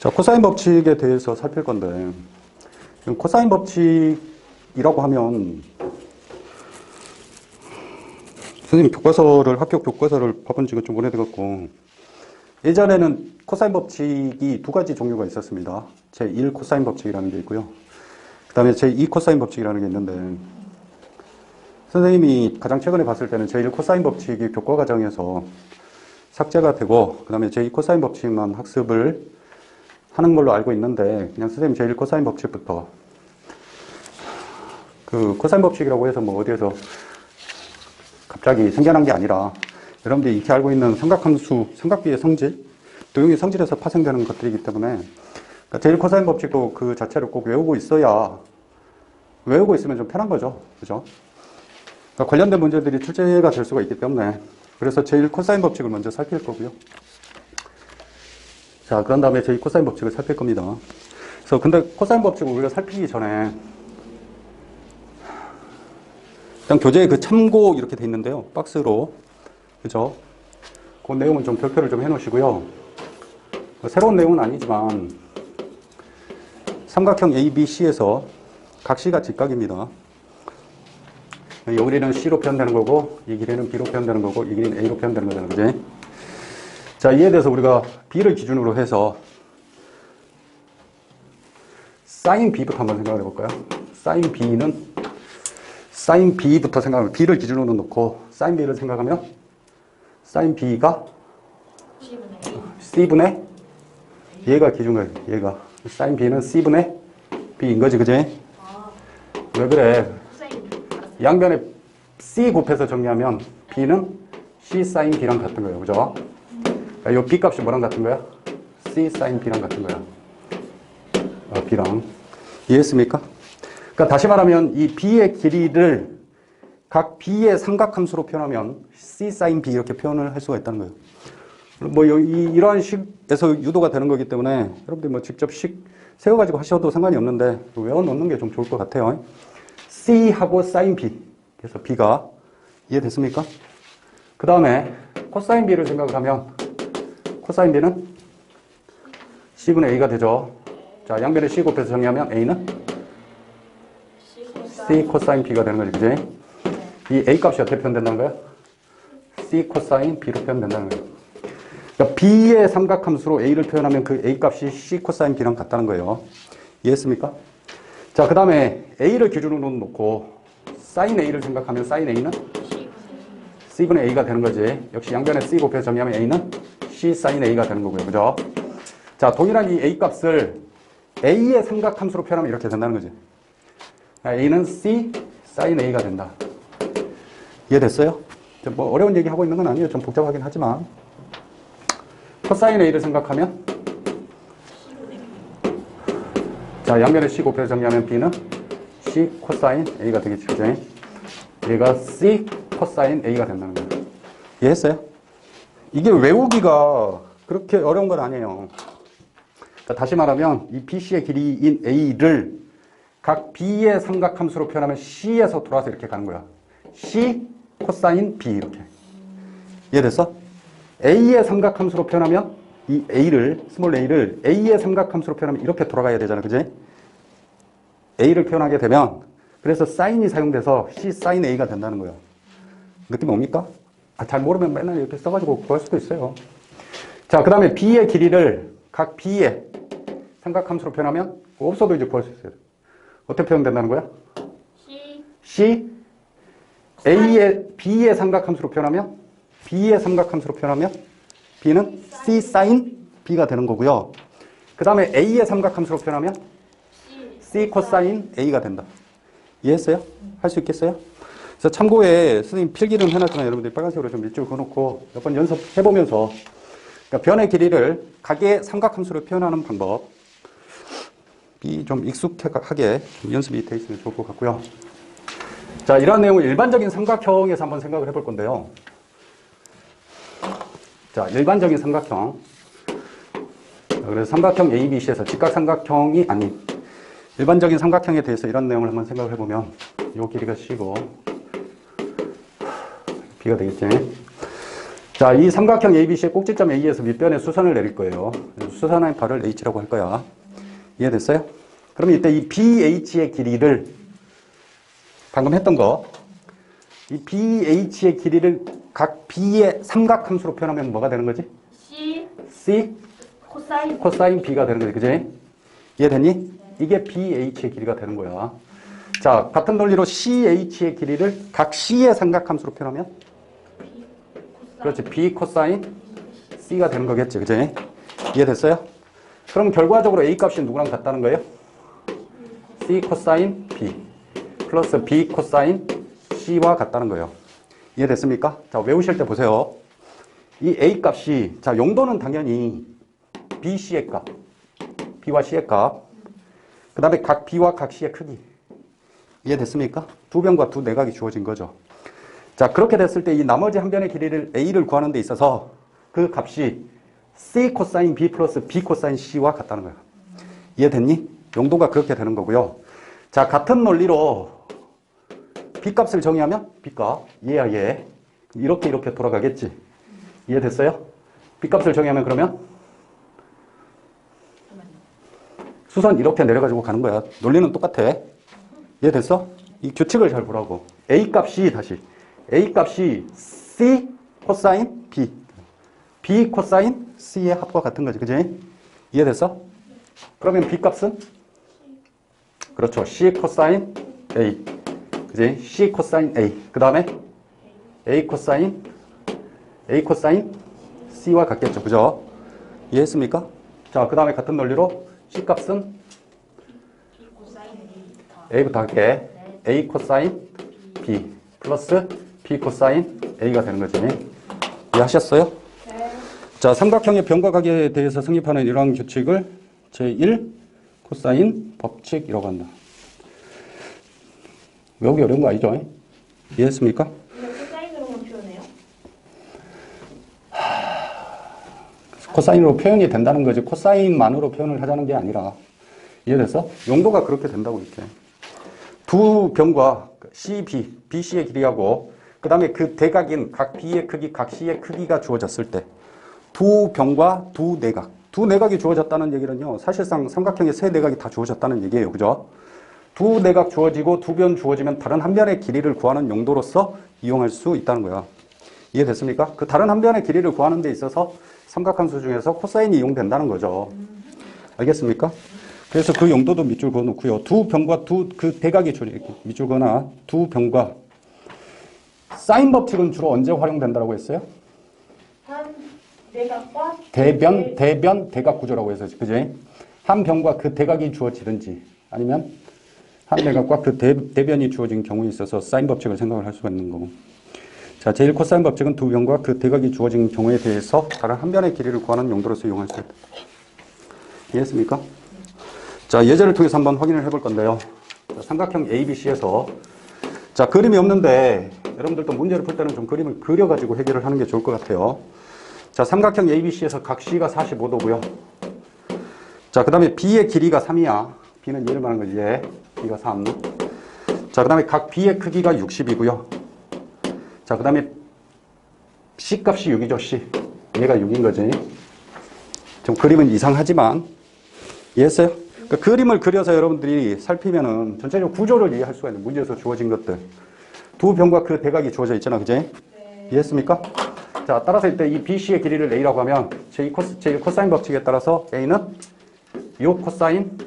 자, 코사인 법칙에 대해서 살필 건데, 코사인 법칙이라고 하면, 선생님 교과서를, 학교 교과서를 봐본 지가 좀 오래돼갖고, 예전에는 코사인 법칙이 두 가지 종류가 있었습니다. 제1 코사인 법칙이라는 게 있고요. 그 다음에 제2 코사인 법칙이라는 게 있는데, 선생님이 가장 최근에 봤을 때는 제1 코사인 법칙이 교과 과정에서 삭제가 되고, 그 다음에 제2 코사인 법칙만 학습을 하는 걸로 알고 있는데, 그냥 선생님 제1 코사인 법칙부터 그 코사인 법칙이라고 해서 뭐 어디에서 갑자기 생겨난 게 아니라 여러분들이 익히 알고 있는 삼각함수, 삼각비의 성질, 도형의 성질에서 파생되는 것들이기 때문에 그러니까 제1 코사인 법칙도 그 자체를 꼭 외우고 있어야, 외우고 있으면 좀 편한 거죠. 그죠? 그러니까 관련된 문제들이 출제가 될 수가 있기 때문에 그래서 제1 코사인 법칙을 먼저 살필 거고요. 자, 그런 다음에 제2 코사인 법칙을 살필 겁니다. 그래서 근데 코사인 법칙을 우리가 살피기 전에 일단 교재에 그 참고 이렇게 돼 있는데요. 박스로. 그죠? 그 내용은 좀 별표를 좀 해 놓으시고요. 새로운 내용은 아니지만 삼각형 ABC에서 각 C가 직각입니다. 이 길이는 C로 표현되는 거고, 이 길이는 B로 표현되는 거고, 이 길이는 A로 표현되는 거잖아요. 그지? 자, 이에 대해서 우리가 B를 기준으로 해서 sin B부터 한번 생각을 해볼까요? sin B부터 생각하면 B를 기준으로 놓고 sin B를 생각하면 sin B가 C분의 얘가 기준거예요. 얘가 sin B는 C분의 B인 거지, 그지? 왜 그래? 양변에 C 곱해서 정리하면 B는 C sin B랑 같은 거예요. 그죠? 이 B 값이 뭐랑 같은 거야? C sin B랑 같은 거야. B랑. 이해했습니까? 그러니까 다시 말하면 이 B의 길이를 각 B의 삼각함수로 표현하면 C sin B 이렇게 표현을 할 수가 있다는 거예요. 뭐 이러한 식에서 유도가 되는 거기 때문에 여러분들이 뭐 직접 식 세워가지고 하셔도 상관이 없는데 외워놓는 게 좀 좋을 것 같아요. C하고 sin B. 그래서 B가 이해됐습니까? 그 다음에 코사인 B를 생각을 하면 코사인 B는 C분의 A가 되죠. 자, 양변에 C 곱해서 정리하면 A는 C 코사인 B가 되는 거지, 그지? 이 A 값이 어떻게 표현된다는 거야? C 코사인 B로 표현된다는 거예요. 그러니까 B의 삼각함수로 A를 표현하면 그 A 값이 C 코사인 B랑 같다는 거예요. 이해했습니까? 자, 그 다음에 A를 기준으로 놓고 sin A를 생각하면 sin A는 C분의 A가 되는 거지. 역시 양변에 C 곱해서 정리하면 A는 C sin A가 되는 거고요. 그죠? 자, 동일한 이 A 값을 A의 삼각함수로 표현하면 이렇게 된다는 거지. A는 C sin A가 된다. 이해됐어요? 뭐 어려운 얘기 하고 있는 건 아니에요. 좀 복잡하긴 하지만. 코사인 A를 생각하면 자, 양변에 C 곱해서 정리하면 B는 C 코사인 A가 되겠지. 그죠? 얘가 C 코사인 A가 된다는 거예요. 이해했어요? 이게 외우기가 그렇게 어려운 건 아니에요. 그러니까 다시 말하면 이 BC의 길이인 A를 각 B의 삼각함수로 표현하면 C에서 돌아서 이렇게 가는 거야. C 코사인 B 이렇게. 이해됐어? A의 삼각함수로 표현하면 이 A를, 스몰 A를 A의 삼각함수로 표현하면 이렇게 돌아가야 되잖아. 그지? A를 표현하게 되면 그래서 사인이 사용돼서 C sin A가 된다는 거예요. 느낌 옵니까? 잘 모르면 맨날 이렇게 써가지고 구할 수도 있어요. 자, 그 다음에 B의 길이를 각 B의 삼각함수로 표현하면 없어도 이제 구할 수 있어요. 어떻게 표현된다는 거야? C A의 B의 삼각함수로 표현하면 B의 삼각함수로 표현하면 B는 C sin B가 되는 거고요. 그 다음에 A의 삼각함수로 표현하면 C 코사인 A가 된다. 이해했어요? 할 수 있겠어요? 그래서 참고에 선생님 필기는 해놨잖아요. 여러분들이 빨간색으로 좀 밑줄 그어놓고 몇 번 연습해보면서 그러니까 변의 길이를 각의 삼각함수로 표현하는 방법이 좀 익숙하게 연습이 돼 있으면 좋을 것 같고요. 자, 이러한 내용을 일반적인 삼각형에서 한번 생각을 해볼 건데요. 자, 일반적인 삼각형. 그래서 삼각형 ABC에서 직각삼각형이 아닌 일반적인 삼각형에 대해서 이런 내용을 한번 생각을 해보면 이 길이가 C고 B가 되겠지. 자, 이 삼각형 ABC의 꼭지점 A에서 밑변에 수선을 내릴 거예요. 수선한 발을 H라고 할 거야. 이해됐어요? 그러면 이때 이 BH의 길이를 방금 했던 거, 이 BH의 길이를 각 B의 삼각함수로 표현하면 뭐가 되는 거지? C 코사인 B가 되는 거지. 그지? 이해됐니? 이게 BH의 길이가 되는 거야. 자, 같은 논리로 CH의 길이를 각 C의 삼각함수로 표현하면? 그렇지. B 코사인 C가 되는 거겠지. 그지? 이해됐어요? 그럼 결과적으로 A 값이 누구랑 같다는 거예요? C 코사인 B 플러스 B 코사인 C와 같다는 거예요. 이해됐습니까? 자, 외우실 때 보세요. 이 A 값이, 자, 용도는 당연히 B, C의 값, B와 C의 값, 그 다음에 각 B와 각 C의 크기. 이해됐습니까? 두 변과 두 내각이 주어진 거죠. 자, 그렇게 됐을 때 이 나머지 한 변의 길이를 A를 구하는 데 있어서 그 값이 C 코사인 B 플러스 B 코사인 C와 같다는 거예요. 이해됐니? 용도가 그렇게 되는 거고요. 자, 같은 논리로 B 값을 정의하면 B 값, 얘야 얘. 이렇게 돌아가겠지. 이해됐어요? B 값을 정의하면 그러면 수선 이렇게 내려가지고 가는 거야. 논리는 똑같아. 이해됐어? 이 규칙을 잘 보라고. A 값이 C 코사인 B, B 코사인 C의 합과 같은 거지. 그지? 이해됐어? 그러면 B 값은? 그렇죠. C 코사인 A. 그지? C 코사인 A. 그 다음에 A 코사인 C와 같겠죠. 그죠? 이해했습니까? 자, 그 다음에 같은 논리로 C 값은 A부터 할게. A 코사인 B 플러스 B 코사인 A가 되는 거지. 이해하셨어요? 네. 자, 삼각형의 변과 각에 대해서 성립하는 이러한 규칙을 제1 코사인 법칙이라고 한다. 외우기 어려운 거 아니죠? 이해했습니까? 코사인으로만 표현해요? 코사인으로 표현이 된다는 거지 코사인만으로 표현을 하자는 게 아니라. 이해됐어? 용도가 그렇게 된다고 이렇게. 두 변과 C, B, BC의 길이하고 그 다음에 그 대각인 각 B의 크기, 각 C의 크기가 주어졌을 때 두 변과 두 내각이 주어졌다는 얘기는요. 사실상 삼각형의 세 내각이 다 주어졌다는 얘기예요. 그죠? 두 내각 주어지고 두 변 주어지면 다른 한 변의 길이를 구하는 용도로서 이용할 수 있다는 거야. 이해됐습니까? 그 다른 한 변의 길이를 구하는 데 있어서 삼각함수 중에서 코사인이 이용된다는 거죠. 알겠습니까? 그래서 그 용도도 밑줄 그어 놓고요. 두 변과 그 대각이 밑줄 그어나 두 변과 사인 법칙은 주로 언제 활용된다고 했어요? 한 내각과 대변 대각 구조라고 해서 그지? 한 변과 그 대각이 주어지든지 아니면 한 내각과 그 대변이 주어진 경우에 있어서 사인 법칙을 생각을 할 수가 있는 거고. 자, 제1 코사인 법칙은 두 변과 그 대각이 주어진 경우에 대해서 다른 한 변의 길이를 구하는 용도로서 이용할 수 있다. 이해했습니까? 자, 예제를 통해서 한번 확인을 해볼 건데요. 자, 삼각형 ABC에서 자, 그림이 없는데 여러분들도 문제를 풀 때는 좀 그림을 그려가지고 해결을 하는 게 좋을 것 같아요. 자, 삼각형 ABC에서 각 C가 45도고요. 자, 그 다음에 B의 길이가 3이야. B는 얘를 말하는 거지. 얘. B가 3. 자, 그 다음에 각 B의 크기가 60이고요. 자, 그 다음에 C 값이 6이죠. C. 얘가 6인 거지. 좀 그림은 이상하지만 이해했어요? 그러니까 그림을 그려서 여러분들이 살피면은 전체적으로 구조를 이해할 수가 있는 문제에서 주어진 것들. 두 변과 그 대각이 주어져 있잖아. 그지? 네. 이해했습니까? 자, 따라서 이때 이 BC의 길이를 A라고 하면 제1 코사인 법칙에 따라서 A는 6 코사인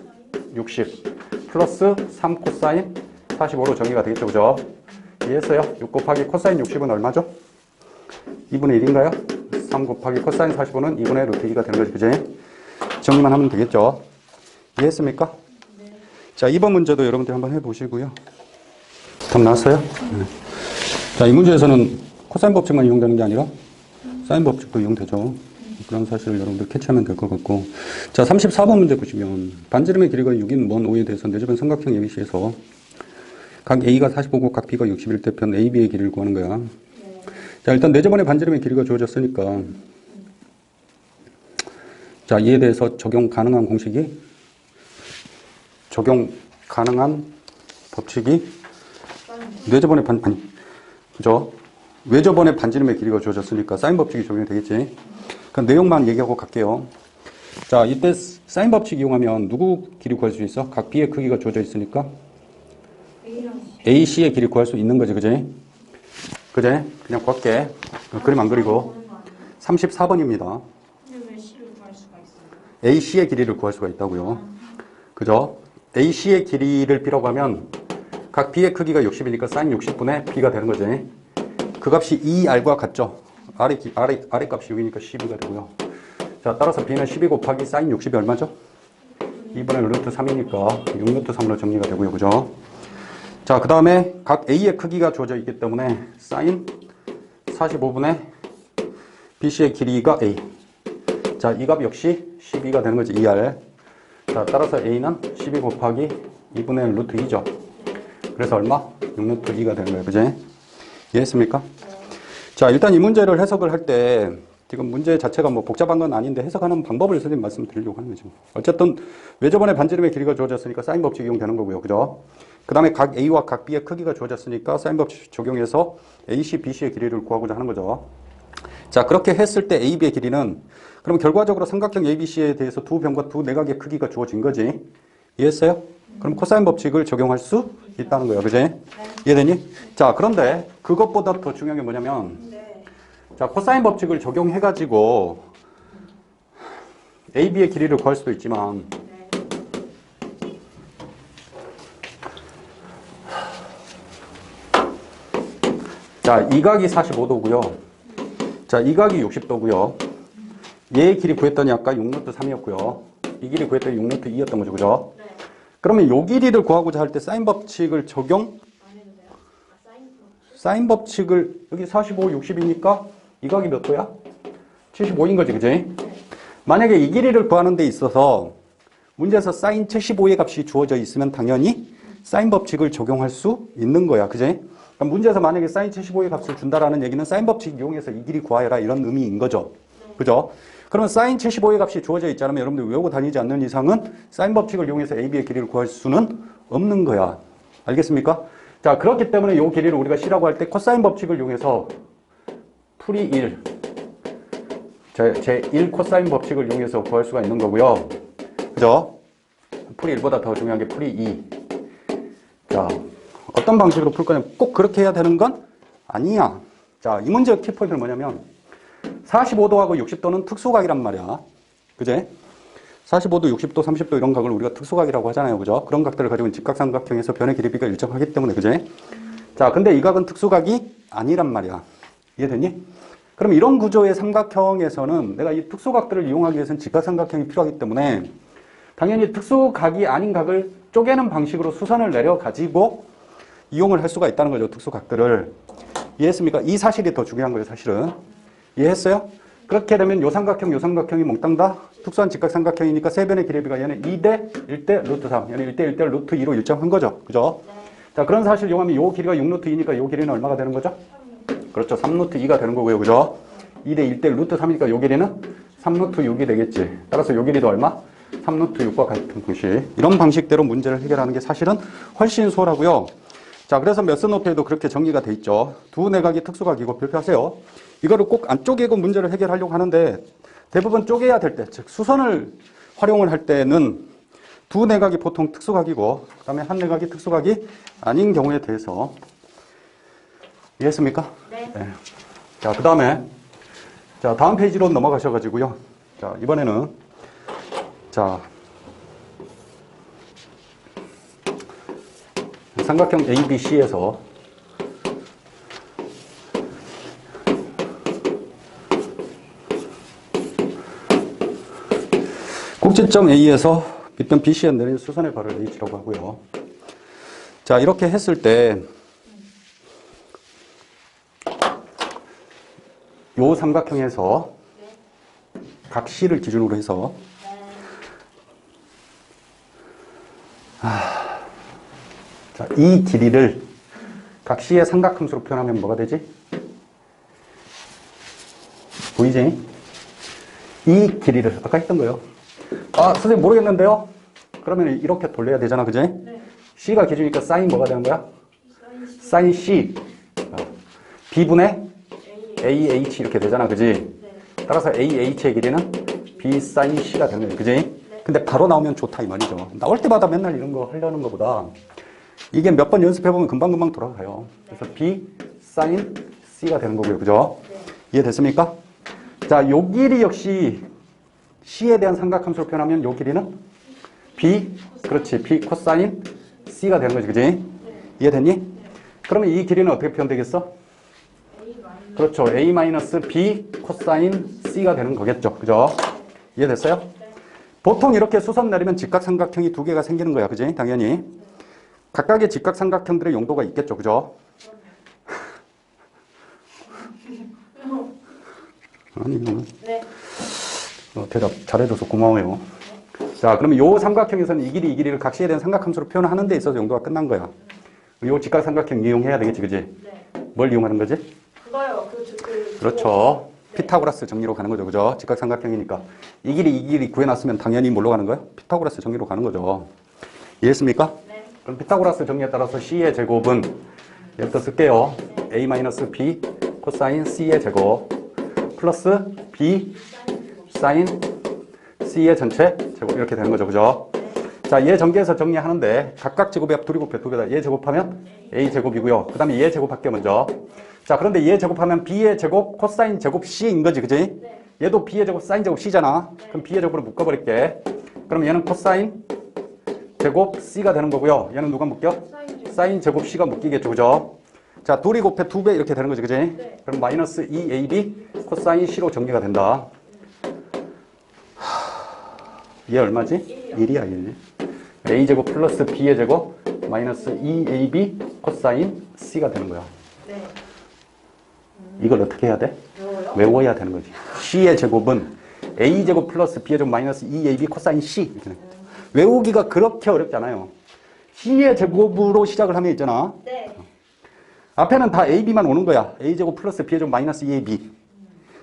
60 플러스 3 코사인 45로 정의가 되겠죠. 그죠? 이해했어요? 6 곱하기 코사인 60은 얼마죠? 2분의 1인가요? 3 곱하기 코사인 45는 2분의 루트 2가 되는 거지. 그지? 정리만 하면 되겠죠? 이해했습니까? 네. 자, 2번 문제도 여러분들 한번 해보시고요. 답 나왔어요? 네. 자, 이 문제에서는 코사인 법칙만 이용되는 게 아니라 사인 법칙도 이용되죠. 그런 사실을 여러분들 캐치하면 될 것 같고. 자, 34번 문제 보시면 반지름의 길이가 6인 먼 O에 대해서 내주변 삼각형 ABC에서 각 A가 45고 각 B가 60일 때 편 AB의 길이를 구하는 거야. 네. 자, 일단 내저번에 반지름의 길이가 주어졌으니까 자, 이에 대해서 적용 가능한 법칙이 내저번에 그죠? 외접원의 반지름의 길이가 주어졌으니까 사인 법칙이 적용이 되겠지. 그 내용만 얘기하고 갈게요. 자, 이때 사인 법칙 이용하면 누구 길이 구할 수 있어? 각 B의 크기가 주어져 있으니까 AC의 길이 구할 수 있는 거지, 그지? 그제? 그냥 걷게. 그림 안 그리고. 34번입니다. 근데 왜 C를 구할 수가 있어요? AC의 길이를 구할 수가 있다고요. 그죠? AC의 길이를 B라고 하면 각 B의 크기가 60이니까 사인 60분의 B가 되는 거지. 그 값이 2R과 같죠? 아래 값이 6이니까 12가 되고요. 자, 따라서 B는 12 곱하기 사인 60이 얼마죠? 2분의 루트 3이니까 6루트 3으로 정리가 되고요. 그죠? 자, 그 다음에 각 A의 크기가 주어져 있기 때문에 사인 45분의 BC의 길이가 A. 자, 이 값 역시 12가 되는 거지, 2R. 자, 따라서 A는 12 곱하기 2분의 루트 2죠. 그래서 얼마? 6루트 2가 되는 거예요. 그지? 이해했습니까? 자, 일단 이 문제를 해석을 할 때 지금 문제 자체가 뭐 복잡한 건 아닌데 해석하는 방법을 선생님 말씀드리려고 하는 거죠. 어쨌든 외접원의 반지름의 길이가 주어졌으니까 사인 법칙 이용되는 거고요. 그죠? 그 다음에 각 A와 각 B의 크기가 주어졌으니까 사인 법칙 적용해서 AC, BC의 길이를 구하고자 하는 거죠. 자, 그렇게 했을 때 A, B의 길이는 그럼 결과적으로 삼각형 ABC에 대해서 두 변과 두 내각의 크기가 주어진 거지. 이해했어요? 그럼 코사인 법칙을 적용할 수 있다는 거예요. 그지? 이해되니? 자, 그런데 그것보다 더 중요한 게 뭐냐면 자, 코사인 법칙을 적용해가지고 A, B의 길이를 구할 수도 있지만 자, 이 각이 45도고요. 자, 이 각이 60도고요. 얘의 길이 구했더니 아까 6루트 3이었고요. 이 길이 구했더니 6루트 2였던 거죠. 그죠? 네. 그러면 요 길이를 구하고자 할 때 사인 법칙을 적용? 안 해도 돼요? 사인 법칙을 여기 45, 60이니까 이 각이 몇 도야? 75인 거지. 그지? 만약에 이 길이를 구하는 데 있어서 문제에서 사인 75의 값이 주어져 있으면 당연히 사인 법칙을 적용할 수 있는 거야. 그지? 그럼 문제에서 만약에 사인 75의 값을 준다라는 얘기는 사인 법칙 이용해서 이 길이 구하여라 이런 의미인 거죠. 그죠? 그러면 사인 75의 값이 주어져 있지 않으면 여러분들 외우고 다니지 않는 이상은 사인 법칙을 이용해서 A, B의 길이를 구할 수는 없는 거야. 알겠습니까? 자, 그렇기 때문에 이 길이를 우리가 C라고 할 때 코사인 법칙을 이용해서 풀이 1, 제1 코사인 법칙을 이용해서 구할 수가 있는 거고요. 그죠? 풀이 1보다 더 중요한 게 풀이 2. 자, 어떤 방식으로 풀 거냐면 꼭 그렇게 해야 되는 건 아니야. 자, 이 문제의 키포인트는 뭐냐면 45도하고 60도는 특수각이란 말이야. 그제? 45도, 60도, 30도 이런 각을 우리가 특수각이라고 하잖아요. 그죠? 그런 각들을 가지고 있는 직각삼각형에서 변의 길이비가 일정하기 때문에. 그제? 자, 근데 이 각은 특수각이 아니란 말이야. 이해됐니? 그럼 이런 구조의 삼각형에서는 내가 이 특수각들을 이용하기 위해서는 직각삼각형이 필요하기 때문에 당연히 특수각이 아닌 각을 쪼개는 방식으로 수선을 내려가지고 이용을 할 수가 있다는 거죠. 특수각들을. 이해했습니까? 이 사실이 더 중요한 거예요. 사실은. 이해했어요? 그렇게 되면 요 삼각형이 몽땅 다 특수한 직각삼각형이니까 세 변의 길이비가 얘는 2대 1대 루트 3, 얘는 1대 1대 루트 2로 일정한 거죠. 그죠? 네. 자, 그런 사실 이용하면 요 길이가 6루트 2니까 요 길이는 얼마가 되는 거죠? 그렇죠. 3루트 2가 되는 거고요. 그죠? 2대 1대 루트 3이니까 요 길이는 3루트 6이 되겠지. 따라서 요 길이도 얼마? 3루트 6과 같은 방식. 이런 방식대로 문제를 해결하는 게 사실은 훨씬 수월하고요. 자, 그래서 메슨 노트에도 그렇게 정리가 돼 있죠. 두 내각이 특수각이고 별표하세요. 이거를 꼭 안 쪼개고 문제를 해결하려고 하는데 대부분 쪼개야 될 때, 즉 수선을 활용을 할 때는 두 내각이 보통 특수각이고 그 다음에 한 내각이 특수각이 아닌 경우에 대해서 이해했습니까? 네. 네. 자, 그 다음에 자, 다음 페이지로 넘어가셔가지고요. 자, 이번에는 자, 삼각형 ABC에서 꼭지점 A에서 밑변 BC에 내린 수선의 발을 H라고 하고요. 자, 이렇게 했을 때 요 삼각형에서 각 C를 기준으로 해서 자, 이 길이를 각 C의 삼각함수로 표현하면 뭐가 되지? 보이지? 이 길이를 아까 했던 거예요. 아, 선생님 모르겠는데요? 그러면 이렇게 돌려야 되잖아, 그지? 네. C가 기준이니까 사인 뭐가 되는 거야? 사인 C. B분의 AH 이렇게 되잖아, 그지? 네. 따라서 AH의 길이는 B sin C가 되는 거지, 그지? 네. 근데 바로 나오면 좋다 이 말이죠. 나올 때마다 맨날 이런 거 하려는 것보다 이게 몇 번 연습해보면 금방금방 돌아가요. 그래서 B sin C가 되는 거고요, 그죠? 네. 이해됐습니까? 자, 요 길이 역시 C에 대한 삼각함수로 표현하면 요 길이는 B, 그렇지, B 코사인 C가 되는 거지, 그지? 네. 이해됐니? 그러면 이 길이는 어떻게 표현되겠어? A 마이너스 그렇죠. A 마이너스 B 코사인 C가 되는 거겠죠. 그죠? 이해됐어요? 네. 보통 이렇게 수선 내리면 직각삼각형이 두 개가 생기는 거야. 그지? 당연히. 각각의 직각삼각형들의 용도가 있겠죠. 그죠? 아니, 이거는. 네. 대답 잘해줘서 고마워요. 자, 그러면 요 삼각형에서는 이 길이를 각시에 대한 삼각함수로 표현하는 데 있어서 용도가 끝난 거야. 요 직각삼각형 이용해야 되겠지. 그지? 네. 뭘 이용하는 거지? 그거요. 그렇죠. 네. 피타고라스 정리로 가는 거죠. 그죠? 직각삼각형이니까. 이 길이 구해놨으면 당연히 뭘로 가는 거예요? 피타고라스 정리로 가는 거죠. 이해했습니까? 네. 그럼 피타고라스 정리에 따라서 C의 제곱은 여기다 쓸게요. A-B 코사인 C의 제곱 플러스 B 사인 C의 전체 제곱 이렇게 되는 거죠. 그죠? 자, 얘 전개해서 정리하는데 각각 제곱이 앞 둘이 곱해 두 개다. 얘 제곱하면 A 제곱이고요. 그 다음에 얘 제곱할게요, 먼저. 자, 그런데 얘 제곱하면 B의 제곱 코사인 제곱 C인 거지, 그지? 네. 얘도 B의 제곱 사인 제곱 C잖아. 그럼 B의 제곱으로 묶어버릴게. 그럼 얘는 코사인 제곱 C가 되는 거고요. 얘는 누가 묶여? 사인 제곱 C가 묶이겠죠, 그죠? 자, 둘이 곱해 두 배 이렇게 되는 거지, 그지? 네. 그럼 마이너스 2AB 코사인 C로 정리가 된다. 얘 얼마지? 1이야, 1. A제곱 플러스 B의 제곱 마이너스 2AB 코사인 C가 되는 거야. 네. 이걸 어떻게 해야 돼? 외워요? 외워야 되는 거지. C의 제곱은 A제곱 플러스 B의 제곱 마이너스 2AB 코사인 C. 이렇게 되는 거죠. 외우기가 그렇게 어렵지 않아요. C의 제곱으로 시작을 하면 있잖아. 네. 앞에는 다 AB만 오는 거야. A제곱 플러스 B의 제곱 마이너스 2AB.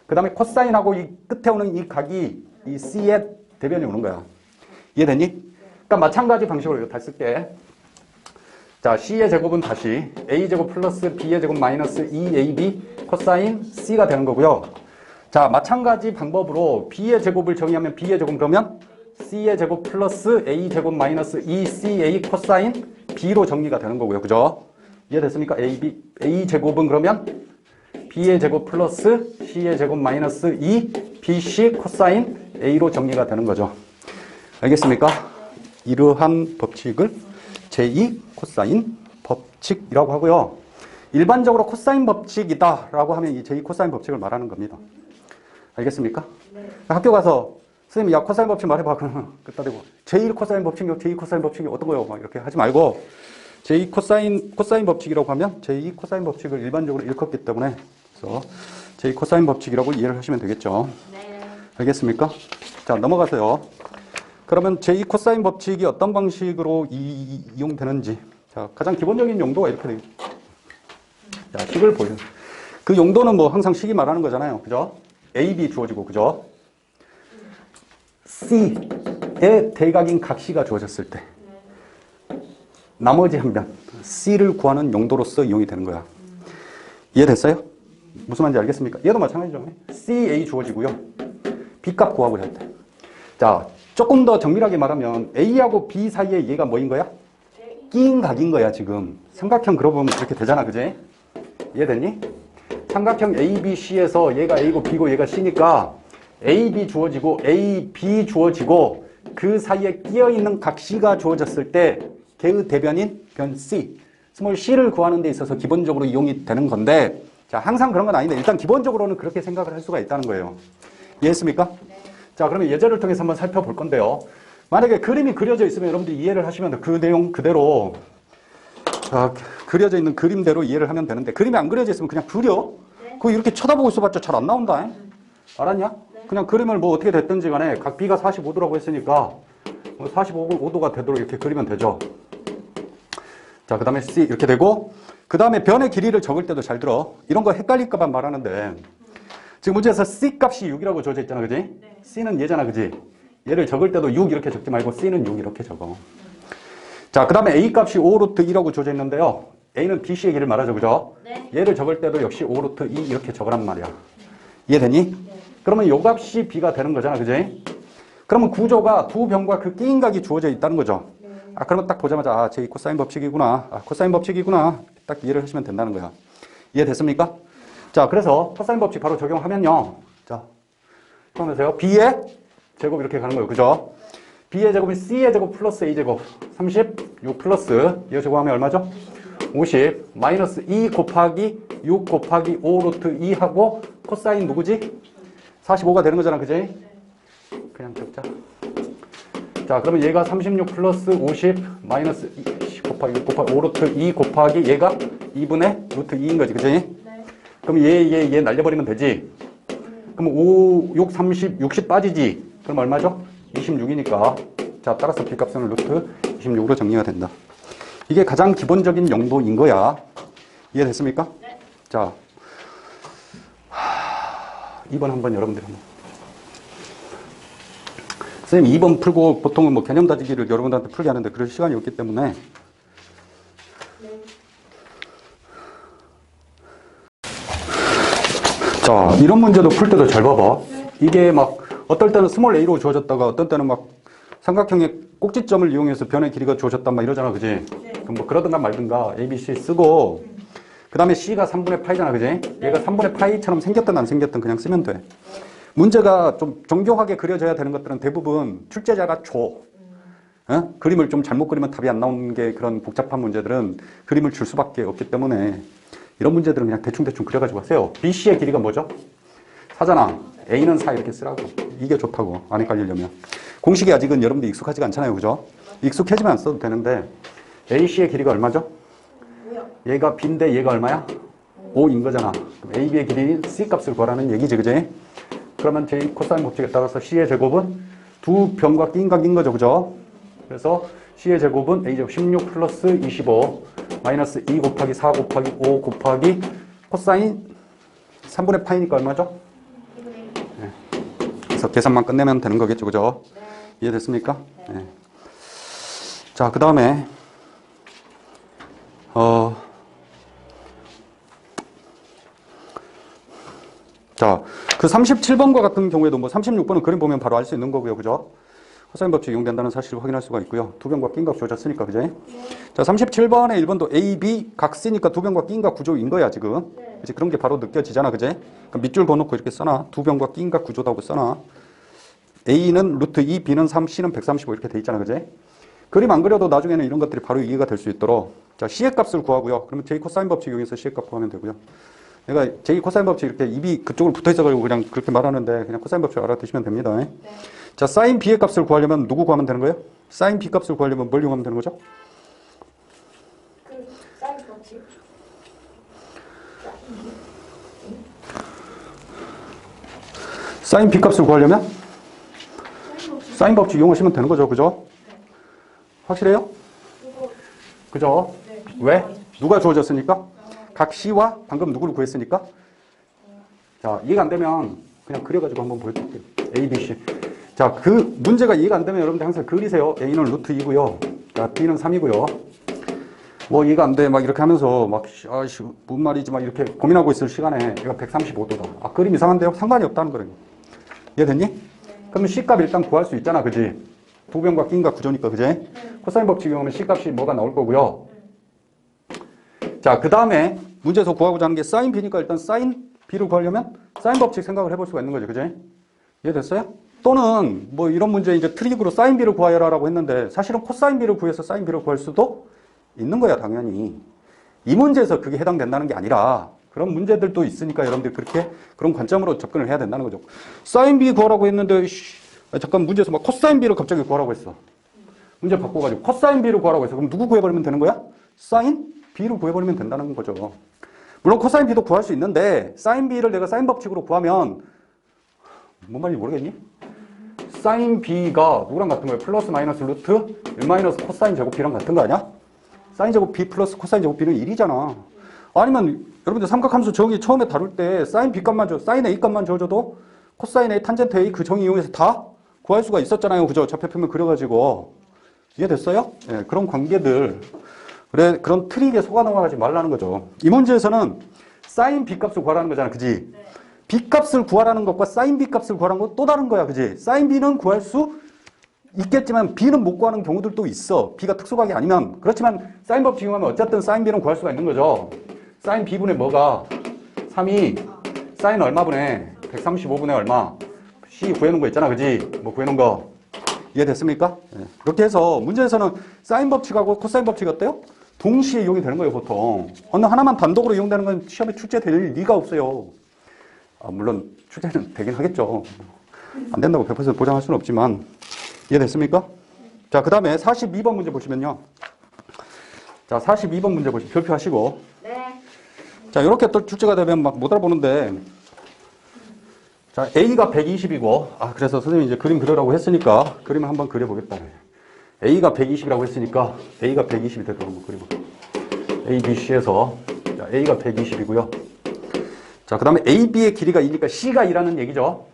그 다음에 코사인하고 이 끝에 오는 이 각이 이 C의 대변이 오는 거야. 이해됐니? 그러니까 마찬가지 방식으로 이거 다시 쓸게. 자, C의 제곱은 다시 A제곱 플러스 B의 제곱 마이너스 2AB 코사인 C가 되는 거고요. 자, 마찬가지 방법으로 B의 제곱을 정의하면 B의 제곱 그러면 C의 제곱 플러스 A제곱 마이너스 2CA 코사인 B로 정리가 되는 거고요. 그죠? 이해됐습니까? A제곱은 그러면 B의 제곱 플러스 C의 제곱 마이너스 2BC 코사인 A로 정리가 되는 거죠. 알겠습니까? 이러한 법칙을 제2 코사인 법칙이라고 하고요. 일반적으로 코사인 법칙이다라고 하면 이 제2 코사인 법칙을 말하는 겁니다. 알겠습니까? 네. 학교 가서 선생님, 야, 코사인 법칙 말해봐. 그러면 그따 대고 제1 코사인 법칙이요, 제2 코사인 법칙이 어떤 거요? 막 이렇게 하지 말고 제2 코사인 법칙이라고 하면 제2 코사인 법칙을 일반적으로 일컫기 때문에 그래서 제2 코사인 법칙이라고 이해를 하시면 되겠죠. 네. 알겠습니까? 자, 넘어가세요. 그러면 제2 코사인 법칙이 어떤 방식으로 이용되는지. 자, 가장 기본적인 용도가 이렇게 되겠죠. 자, 식을 보여. 그 용도는 뭐 항상 식이 말하는 거잖아요. 그죠? A, B 주어지고, 그죠? C의 대각인 각시가 주어졌을 때 나머지 한 변, C를 구하는 용도로서 이용이 되는 거야. 이해됐어요? 무슨 말인지 알겠습니까? 얘도 마찬가지죠. CA 주어지고요. B값 구하고자 할 때. 자, 조금 더 정밀하게 말하면 A하고 B 사이에 얘가 뭐인 거야? 끼인 각인 거야, 지금. 삼각형 그려보면 그렇게 되잖아, 그지? 이해됐니? 삼각형 ABC에서 얘가 A고 B고 얘가 C니까 AB 주어지고 AB 주어지고 그 사이에 끼어있는 각 C가 주어졌을 때 걔의 대변인 변 C, 스몰 C를 구하는 데 있어서 기본적으로 이용이 되는 건데 자, 항상 그런 건 아닌데 일단 기본적으로는 그렇게 생각을 할 수가 있다는 거예요. 이해했습니까? 네. 자, 그러면 예제를 통해서 한번 살펴볼 건데요. 만약에 그림이 그려져 있으면 여러분들이 이해를 하시면 그 내용 그대로 자, 그려져 있는 그림대로 이해를 하면 되는데 그림이 안 그려져 있으면 그냥 그려. 네. 그거 이렇게 쳐다보고 있어봤자 잘 안 나온다. 알았냐? 네. 그냥 그림을 뭐 어떻게 됐든지 간에 각 B가 45도라고 했으니까 45도가 되도록 이렇게 그리면 되죠. 자, 그 다음에 C 이렇게 되고 그 다음에 변의 길이를 적을 때도 잘 들어. 이런 거 헷갈릴까 봐 말하는데 지금 문제에서 C 값이 6이라고 주어져 있잖아, 그지? 네. C는 얘잖아, 그지? 얘를 적을 때도 6 이렇게 적지 말고 C는 6 이렇게 적어. 자, 그 다음에 A 값이 5루트 2라고 주어져 있는데요. A는 BC의 길을 말하죠. 그죠? 네. 얘를 적을 때도 역시 5 루트 2 이렇게 적으란 말이야. 이해되니? 네. 그러면 요 값이 B가 되는 거잖아. 그지? 그러면 구조가 두 변과 그 끼인각이 주어져 있다는 거죠. 네. 아, 그러면 딱 보자마자, 아, 제 코사인 법칙이구나. 아, 코사인 법칙이구나. 딱 이해를 하시면 된다는 거야. 이해됐습니까? 자, 그래서 코사인 법칙 바로 적용하면요. 자, 처음 보세요. B의 제곱 이렇게 가는 거예요. 그죠? B의 제곱이 C의 제곱 플러스 A제곱. 36 플러스, 이거 제곱하면 얼마죠? 50 마이너스 2 곱하기 6 곱하기 5 루트 2하고 코사인 누구지? 45가 되는 거잖아. 그지? 그냥 적자. 자, 그러면 얘가 36 플러스 50 마이너스 2 곱하기 6 곱하기 5 루트 2 곱하기 얘가 2분의 루트 2인 거지. 그지? 네. 그럼 얘 날려버리면 되지. 그럼 5, 6, 30, 60 빠지지. 그럼 얼마죠? 26이니까. 자, 따라서 B값은 루트 26으로 정리가 된다. 이게 가장 기본적인 용도인 거야. 이해됐습니까? 네. 자, 2번 한번 여러분들 한번. 선생님 2번 풀고 보통은 뭐 개념 다지기를 여러분들한테 풀게 하는데 그럴 시간이 없기 때문에 네. 자, 이런 문제도 풀 때도 잘 봐봐. 이게 막 어떨 때는 스몰 a로 주어졌다가 어떤 때는 막 삼각형의 꼭지점을 이용해서 변의 길이가 주어졌다 막 이러잖아. 그지? 네. 그럼 뭐 그러든가 말든가 a, b, c 쓰고 그 다음에 c가 3분의 파이잖아. 그지? 얘가 3분의 파이처럼 생겼든 안 생겼든 그냥 쓰면 돼. 문제가 좀 정교하게 그려져야 되는 것들은 대부분 출제자가 줘. 어? 그림을 좀 잘못 그리면 답이 안 나오는 게 그런 복잡한 문제들은 그림을 줄 수밖에 없기 때문에 이런 문제들은 그냥 대충대충 그려가지고 하세요. BC의 길이가 뭐죠? 4잖아. A는 4 이렇게 쓰라고. 이게 좋다고. 안 헷갈리려면. 공식이 아직은 여러분들 익숙하지가 않잖아요. 그죠? 익숙해지면 안 써도 되는데 AC의 길이가 얼마죠? 뭐야? 얘가 B인데 얘가 얼마야? 5인 거잖아. 그럼 AB의 길이는 C 값을 구하라는 얘기지. 그지? 그러면 제 코사인 법칙에 따라서 C의 제곱은 두 변과 끼인각인 거죠. 그죠? 그래서 C의 제곱은 A제곱 16 플러스 25 마이너스 2 곱하기 4 곱하기 5 곱하기 코사인 3분의 파이니까 얼마죠? 네. 그래서 계산만 끝내면 되는 거겠죠. 그죠? 네. 이해됐습니까? 네. 자, 그 다음에 자, 그 37번과 같은 경우에도 뭐 36번은 그림 보면 바로 알 수 있는 거고요. 그죠? 코사인 법칙이 이용된다는 사실을 확인할 수가 있고요. 두 변과 끼인각 주어졌으니까. 그죠? 자, 37번에 1번도 A, B 각 C니까 두 변과 끼인각 구조인 거야, 지금. 네. 그치? 그런 게 바로 느껴지잖아. 그지? 그럼 밑줄 그어놓고 이렇게 써놔. 두 변과 끼인각 구조다고 써놔. A는 루트 2, B는 3, C는 135 이렇게 돼 있잖아. 그지? 그림 안 그려도 나중에는 이런 것들이 바로 이해가 될 수 있도록. 자, C의 값을 구하고요. 그러면 J 코사인 법칙 이용해서 C의 값 구하면 되고요. 내가 J 코사인 법칙 이렇게 입이 그쪽으로 붙어 있어가지고 그냥 그렇게 말하는데 그냥 코사인 법칙 알아두시면 됩니다. 네. 자, 사인 B의 값을 구하려면 누구 구하면 되는 거예요? 사인 B 값을 구하려면 뭘 이용하면 되는 거죠? 그 사이즈 법칙. 사인 B 값을 구하려면 사인 법칙 이용하시면 되는 거죠. 그죠? 확실해요? 이거 그죠? 네. 왜? 누가 주어졌으니까? 각 C와 방금 누구를 구했으니까? 자, 이해가 안 되면 그냥 그려가지고 한번 보여드릴게요. A, B, C. 자, 그 문제가 이해가 안 되면 여러분들 항상 그리세요. A는 루트 2고요. 자, B는 3이고요. 뭐 이해가 안 돼. 막 이렇게 하면서 막, 아이씨, 뭔 말이지? 막 이렇게 고민하고 있을 시간에 얘가 135도다. 아, 그림 이상한데요? 상관이 없다는 거예요. 이해됐니? 그러면 C값 일단 구할 수 있잖아. 그지? 두 변과 끼인각 구조니까. 그지? 코사인 법칙 이용하면 C값이 뭐가 나올 거고요. 자, 그 다음에 문제에서 구하고자 하는 게 사인 B니까 일단 사인 B를 구하려면 사인 법칙 생각을 해볼 수가 있는 거죠. 그지? 이해됐어요? 또는 뭐 이런 문제 이제 트릭으로 사인 B를 구하여라라고 했는데 사실은 코사인 B를 구해서 사인 B를 구할 수도 있는 거야, 당연히. 이 문제에서 그게 해당된다는 게 아니라 그런 문제들도 있으니까 여러분들 그렇게 그런 관점으로 접근을 해야 된다는 거죠. 사인 B 구하라고 했는데 잠깐 문제에서 막 코사인 B를 갑자기 구하라고 했어. 문제 바꿔가지고 코사인 B를 구하라고 했어. 그럼 누구 구해버리면 되는 거야? 사인 B를 구해버리면 된다는 거죠. 물론 코사인 B도 구할 수 있는데 사인 B를 내가 사인 법칙으로 구하면 뭔 말인지 모르겠니? 사인 B가 누구랑 같은 거예요? 플러스 마이너스 루트 1 마이너스 코사인 제곱 B랑 같은 거 아니야? 사인 제곱 B 플러스 코사인 제곱 B는 1이잖아. 아니면 여러분들 삼각함수 정의 처음에 다룰 때 사인 B 값만 줘, 사인 A 값만 줘줘도 코사인 A, 탄젠트 A 그 정의 이용해서 다 구할 수가 있었잖아요. 그죠? 좌표표면 그려가지고. 이해됐어요? 네, 그런 관계들 그래, 그런 트릭에 속아 넘어가지 말라는 거죠. 이 문제에서는 사인 B 값을 구하라는 거잖아. 그지? 네. B 값을 구하라는 것과 사인 B 값을 구하라는 건 또 다른 거야. 그지? 사인 B는 구할 수 있겠지만 B는 못 구하는 경우들도 있어. B가 특수각이 아니면. 그렇지만 사인 법칙 이용하면 어쨌든 사인 B는 구할 수가 있는 거죠. 사인 B분의 뭐가? 3이 사인 얼마분의 135분의 얼마? C 구해놓은 거 있잖아. 그지? 뭐 구해놓은 거. 이해됐습니까? 네. 그렇게 해서 문제에서는 사인 법칙하고 코사인 법칙 어때요? 동시에 이용이 되는 거예요, 보통. 어느 하나만 단독으로 이용되는 건 시험에 출제될 리가 없어요. 물론 출제는 되긴 하겠죠. 안 된다고 100% 보장할 수는 없지만. 이해됐습니까? 자, 그 다음에 42번 문제 보시면요. 자, 42번 문제 보시면 별표하시고. 네. 자, 이렇게 또 출제가 되면 막 못 알아보는데. 자, A가 120이고, 그래서 선생님이 이제 그림 그리라고 했으니까 그림을 한번 그려보겠다. A가 120이라고 했으니까 A가 120이 되도록 한번 그려볼게요. A, B, C에서 자, A가 120이고요. 자, 그 다음에 A, B의 길이가 2니까 C가 2라는 얘기죠.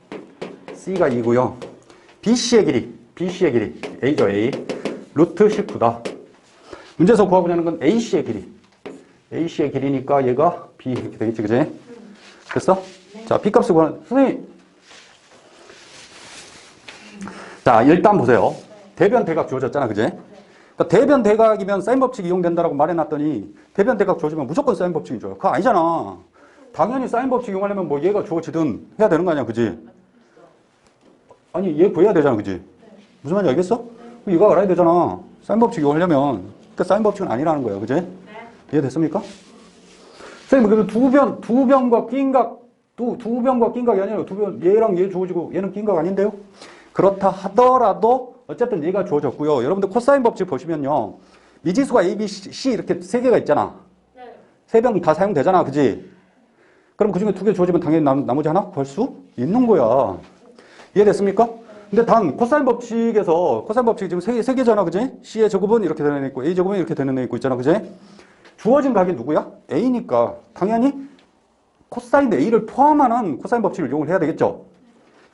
C가 2고요. B, C의 길이, A죠, A. 루트 19다. 문제에서 구하고자 하는 건 A, C의 길이. A, C의 길이니까 얘가 B 이렇게 되겠지, 그지? 됐어? 자, B 값을 구하는, 선생님. 자, 일단 보세요. 대변 대각 주어졌잖아, 그지? 그러니까 대변 대각이면 사인 법칙이 이용된다라고 말해놨더니 대변 대각 주어지면 무조건 사인 법칙이 줘요. 그거 아니잖아. 당연히 사인 법칙 이용하려면 뭐 얘가 주어지든 해야 되는 거 아니야, 그지? 아니, 얘 구해야 되잖아, 그지? 무슨 말인지 알겠어? 이거 알아야 되잖아. 사인 법칙 이용하려면. 그러니까 사인 법칙은 아니라는 거야, 그지? 이해됐습니까? 선생님, 그래도 두 변과 낀각, 두 변과 낀각이 아니라 두 변, 얘랑 얘 주어지고 얘는 낀각 아닌데요? 그렇다 하더라도 어쨌든 얘가 주어졌고요. 여러분들 코사인 법칙 보시면요. 미지수가 A, B, C 이렇게 세 개가 있잖아. 네. 세 변 다 사용되잖아, 그지? 그럼 그 중에 두 개 주어지면 당연히 나머지 하나 구할 수 있는 거야. 이해됐습니까? 근데 단 코사인 법칙에서 코사인 법칙이 지금 세 개잖아, 그지? C의 제곱은 이렇게 되는 애 있고 A 제곱은 이렇게 되는 애 있고 있잖아, 그지? 주어진 각이 누구야? A니까 당연히 코사인 A를 포함하는 코사인 법칙을 이용을 해야 되겠죠?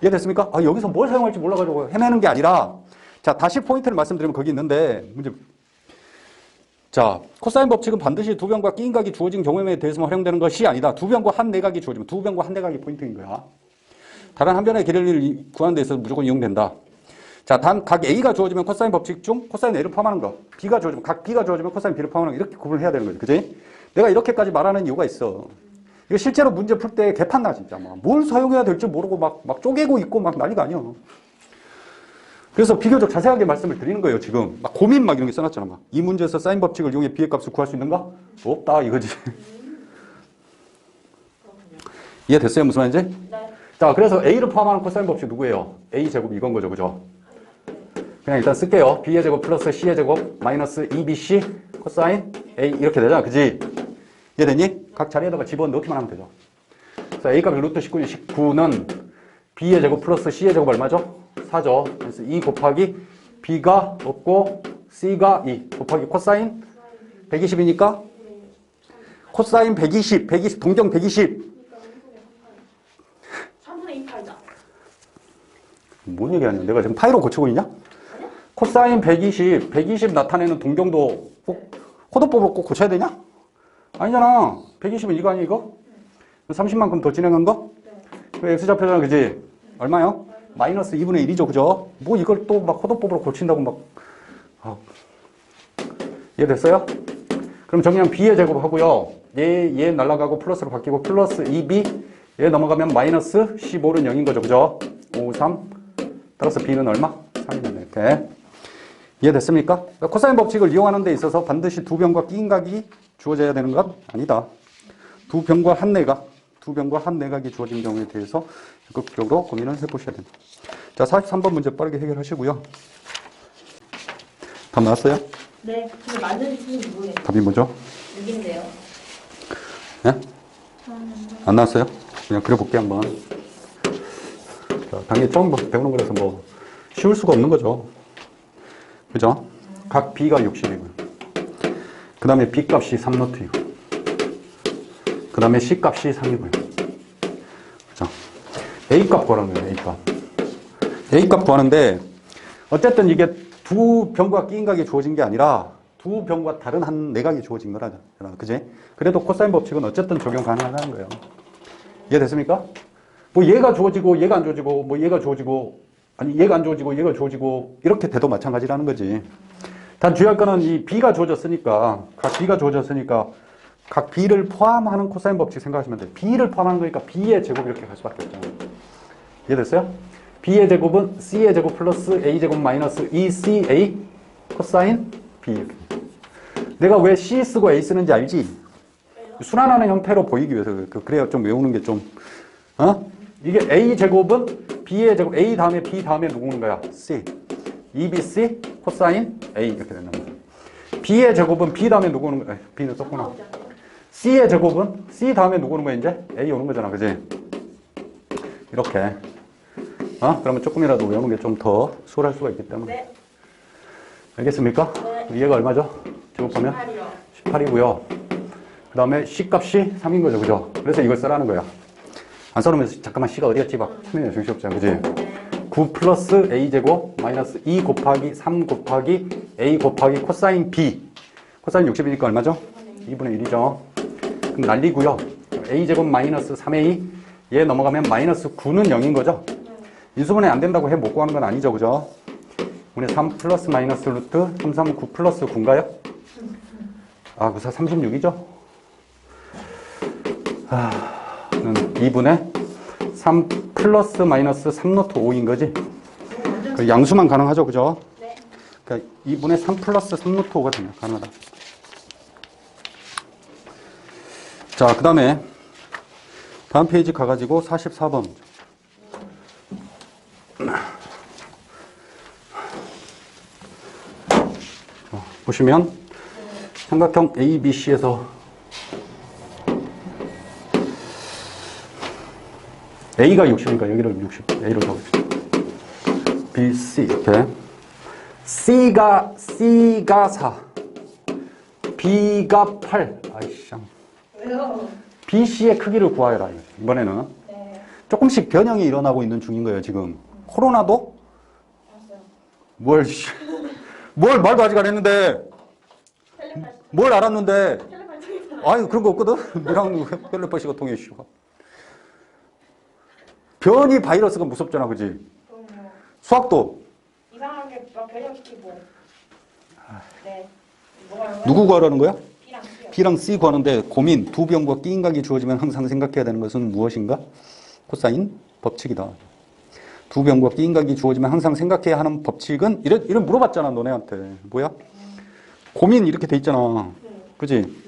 이해됐습니까? 여기서 뭘 사용할지 몰라가지고 헤매는 게 아니라 자, 다시 포인트를 말씀드리면 거기 있는데 문제. 자, 코사인 법칙은 반드시 두 변과 끼인각이 주어진 경우에 대해서만 활용되는 것이 아니다. 두 변과 한 내각이 주어지면 두 변과 한 내각이 포인트인 거야. 다른 한 변의 길이를 구하는 데 있어서 무조건 이용된다. 자, 단 각 A가 주어지면 코사인 법칙 중 코사인 A를 포함하는 거. B가 주어지면 각 B가 주어지면 코사인 B를 포함하는 거. 이렇게 구분을 해야 되는 거지. 그지? 내가 이렇게까지 말하는 이유가 있어. 이거 실제로 문제 풀 때 개판나 진짜. 뭘 사용해야 될지 모르고 막 쪼개고 있고 막 난리가 아니야. 그래서 비교적 자세하게 말씀을 드리는 거예요, 지금. 막 고민 막 이런 게 써놨잖아. 막. 이 문제에서 사인 법칙을 이용해 B의 값을 구할 수 있는가? 없다, 이거지. 이해됐어요? 무슨 말인지? 네. 자, 그래서 A를 포함하는 코사인 법칙 누구예요? A 제곱 이건 거죠, 그죠? 그냥 일단 쓸게요. B의 제곱 플러스 C의 제곱 마이너스 2BC 코사인 A 이렇게 되잖아, 그지? 이해됐니? 각 자리에다가 집어넣기만 하면 되죠. 그래서 A 값이 루트 19는 B의 제곱 플러스 C의 제곱 얼마죠? 4죠. 그래서 2 곱하기 B가 없고 C가 2 곱하기 코사인 120이니까 코사인 120 동경 120 3분의 2 팔자. 뭔 얘기하냐? 내가 지금 파이로 고치고 있냐? 코사인 120 나타내는 동경도 꼭 호도법으로 꼭 고쳐야 되냐? 아니잖아. 120은 이거 아니야, 이거? 30만큼 더 진행한 거? 그 X좌표잖아, 그지? 얼마요? 마이너스 2분의 1이죠, 그죠? 뭐 이걸 또 막 호도법으로 고친다고 막. 이해됐어요? 그럼 정리하면 B의 제곱 하고요. 얘 날아가고 플러스로 바뀌고 플러스 2B 얘 넘어가면 마이너스 15는 0인 거죠, 그죠? 5, 3 따라서 B는 얼마? 3이네, 이렇게. 이해됐습니까? 그러니까 코사인 법칙을 이용하는 데 있어서 반드시 두 변과 끼인각이 주어져야 되는 것 아니다. 두 변과 한 내각이 주어진 경우에 대해서 적극적으로 고민을 해보셔야 됩니다. 자, 43번 문제 빠르게 해결하시고요. 답 나왔어요? 네. 근데 맞는지 틀린지 모르겠어요. 답이 뭐죠? 6인데요. 네? 안 나왔어요? 그냥 그려볼게 한번. 자, 당연히 처음 배우는 거라서 뭐 쉬울 수가 없는 거죠. 그죠? 각 B가 60이고요. 그 다음에 B 값이 3노트이고 그 다음에 C 값이 3이고요. 그죠? A 값 구하는 거예요, A 값. A 값 구하는데 어쨌든 이게 두 변과 끼인각이 주어진 게 아니라 두 변과 다른 한 내각이 주어진 거라잖아. 그지? 그래도 코사인 법칙은 어쨌든 적용 가능하다는 거예요. 이해됐습니까? 뭐 얘가 주어지고 얘가 안 주어지고 뭐 얘가 주어지고 아니 얘가 안 주어지고 얘가 주어지고 이렇게 돼도 마찬가지라는 거지. 단 주의할 거는 이 B가 주어졌으니까 각 B가 주어졌으니까 각 B를 포함하는 코사인 법칙 생각하시면 돼요. B를 포함하는 거니까 B의 제곱 이렇게 갈 수밖에 없잖아요. 이해됐어요? B의 제곱은 C의 제곱 플러스 A 제곱 마이너스 2CA 코사인 B. 내가 왜 C 쓰고 A 쓰는지 알지? 순환하는 형태로 보이기 위해서 그래요. 좀 외우는 게 좀 이게 A 제곱은 B의 제곱 A 다음에 B 다음에 누구 오는 거야? C. 2BC 코사인 A 이렇게 되는 거야. B의 제곱은 B 다음에 누구 오는 거야? B는 썼구나. C의 제곱은 C 다음에 누구 오는 거야 이제? A 오는 거잖아, 그지? 이렇게. 그러면 조금이라도 외우는 게 좀 더 수월할 수가 있기 때문에. 네. 알겠습니까? 네. 얘가 얼마죠? 제곱하면? 18이고요. 그 다음에 C 값이 3인 거죠, 그죠? 그래서 이걸 쓰라는 거야. 안 써놓으면 잠깐만 C가 어디였지? 막 틀리네, 정신없잖아, 그지? 9 플러스 A 제곱 마이너스 2 곱하기 3 곱하기 A 곱하기 코사인 B. 코사인 60이니까 얼마죠? 2분의 1이죠. 그럼 난리고요. A 제곱 마이너스 3A. 얘 넘어가면 마이너스 9는 0인 거죠? 인수분해 안 된다고 해 못 구하는 건 아니죠, 그죠? 우리 3 플러스 마이너스 루트 3, 3, 9 플러스 9인가요? 그사 36이죠? 는 2분의 3 플러스 마이너스 3 루트 5인 거지? 그 양수만 가능하죠, 그죠? 네. 그러니까 2분의 3 플러스 3 루트 5가 되면 가능하다. 자, 그 다음에 다음 페이지 가가지고 44번. 보시면 삼각형 ABC에서 A가 60이니까 여기를 60, A로 적읍시다. BC 이렇게 C가 4 B가 8 아이씨 왜요? BC의 크기를 구하여라. 이번에는 네. 조금씩 변형이 일어나고 있는 중인 거예요, 지금. 코로나도 알았어요. 뭘 말도 아직 안 했는데 텔레파시. 뭘 알았는데 텔레파시. 아유 그런 거 없거든. 니랑 텔레파시가 통해 씨가. 변이 바이러스가 무섭잖아, 그지? 그럼요. 수학도 이상하게 막 변형시키고. 네. 뭐가 얼마나? 누구 구하라는 거야? B랑 C요. B랑 C 구하는데 고민 두 변과 끼인각이 주어지면 항상 생각해야 되는 것은 무엇인가? 코사인 법칙이다. 두 변과 끼인각이 주어지면 항상 생각해야 하는 법칙은 이런 물어봤잖아, 너네한테. 뭐야? 고민 이렇게 돼 있잖아. 그지?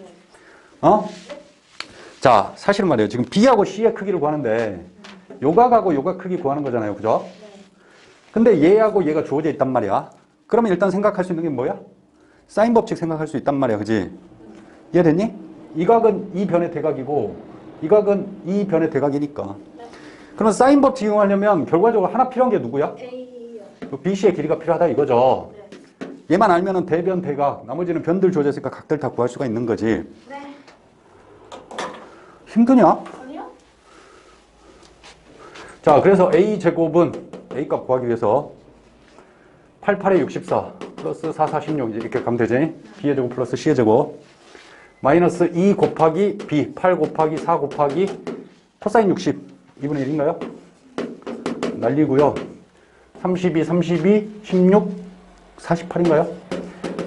자, 사실은 말이에요. 지금 B하고 C의 크기를 구하는데 요각하고 요각 크기 구하는 거잖아요. 그죠? 근데 얘하고 얘가 주어져 있단 말이야. 그러면 일단 생각할 수 있는 게 뭐야? 사인 법칙 생각할 수 있단 말이야. 그지? 이해됐니? 이 각은 이 변의 대각이고 이 각은 이 변의 대각이니까. 그럼 사인 법칙 이용하려면 결과적으로 하나 필요한 게 누구야? A요. BC의 길이가 필요하다 이거죠. 네. 얘만 알면은 대변, 대각, 나머지는 변들 주어졌으니까 각들 다 구할 수가 있는 거지. 네. 힘드냐? 아니요? 자, 그래서 A 제곱은 A 값 구하기 위해서 88에 64 플러스 4, 46 이렇게 가면 되지. B의 제곱 플러스 C의 제곱 마이너스 2 곱하기 B 8 곱하기 4 곱하기 코사인 60 2분의 1인가요? 난리고요. 32, 16, 48인가요?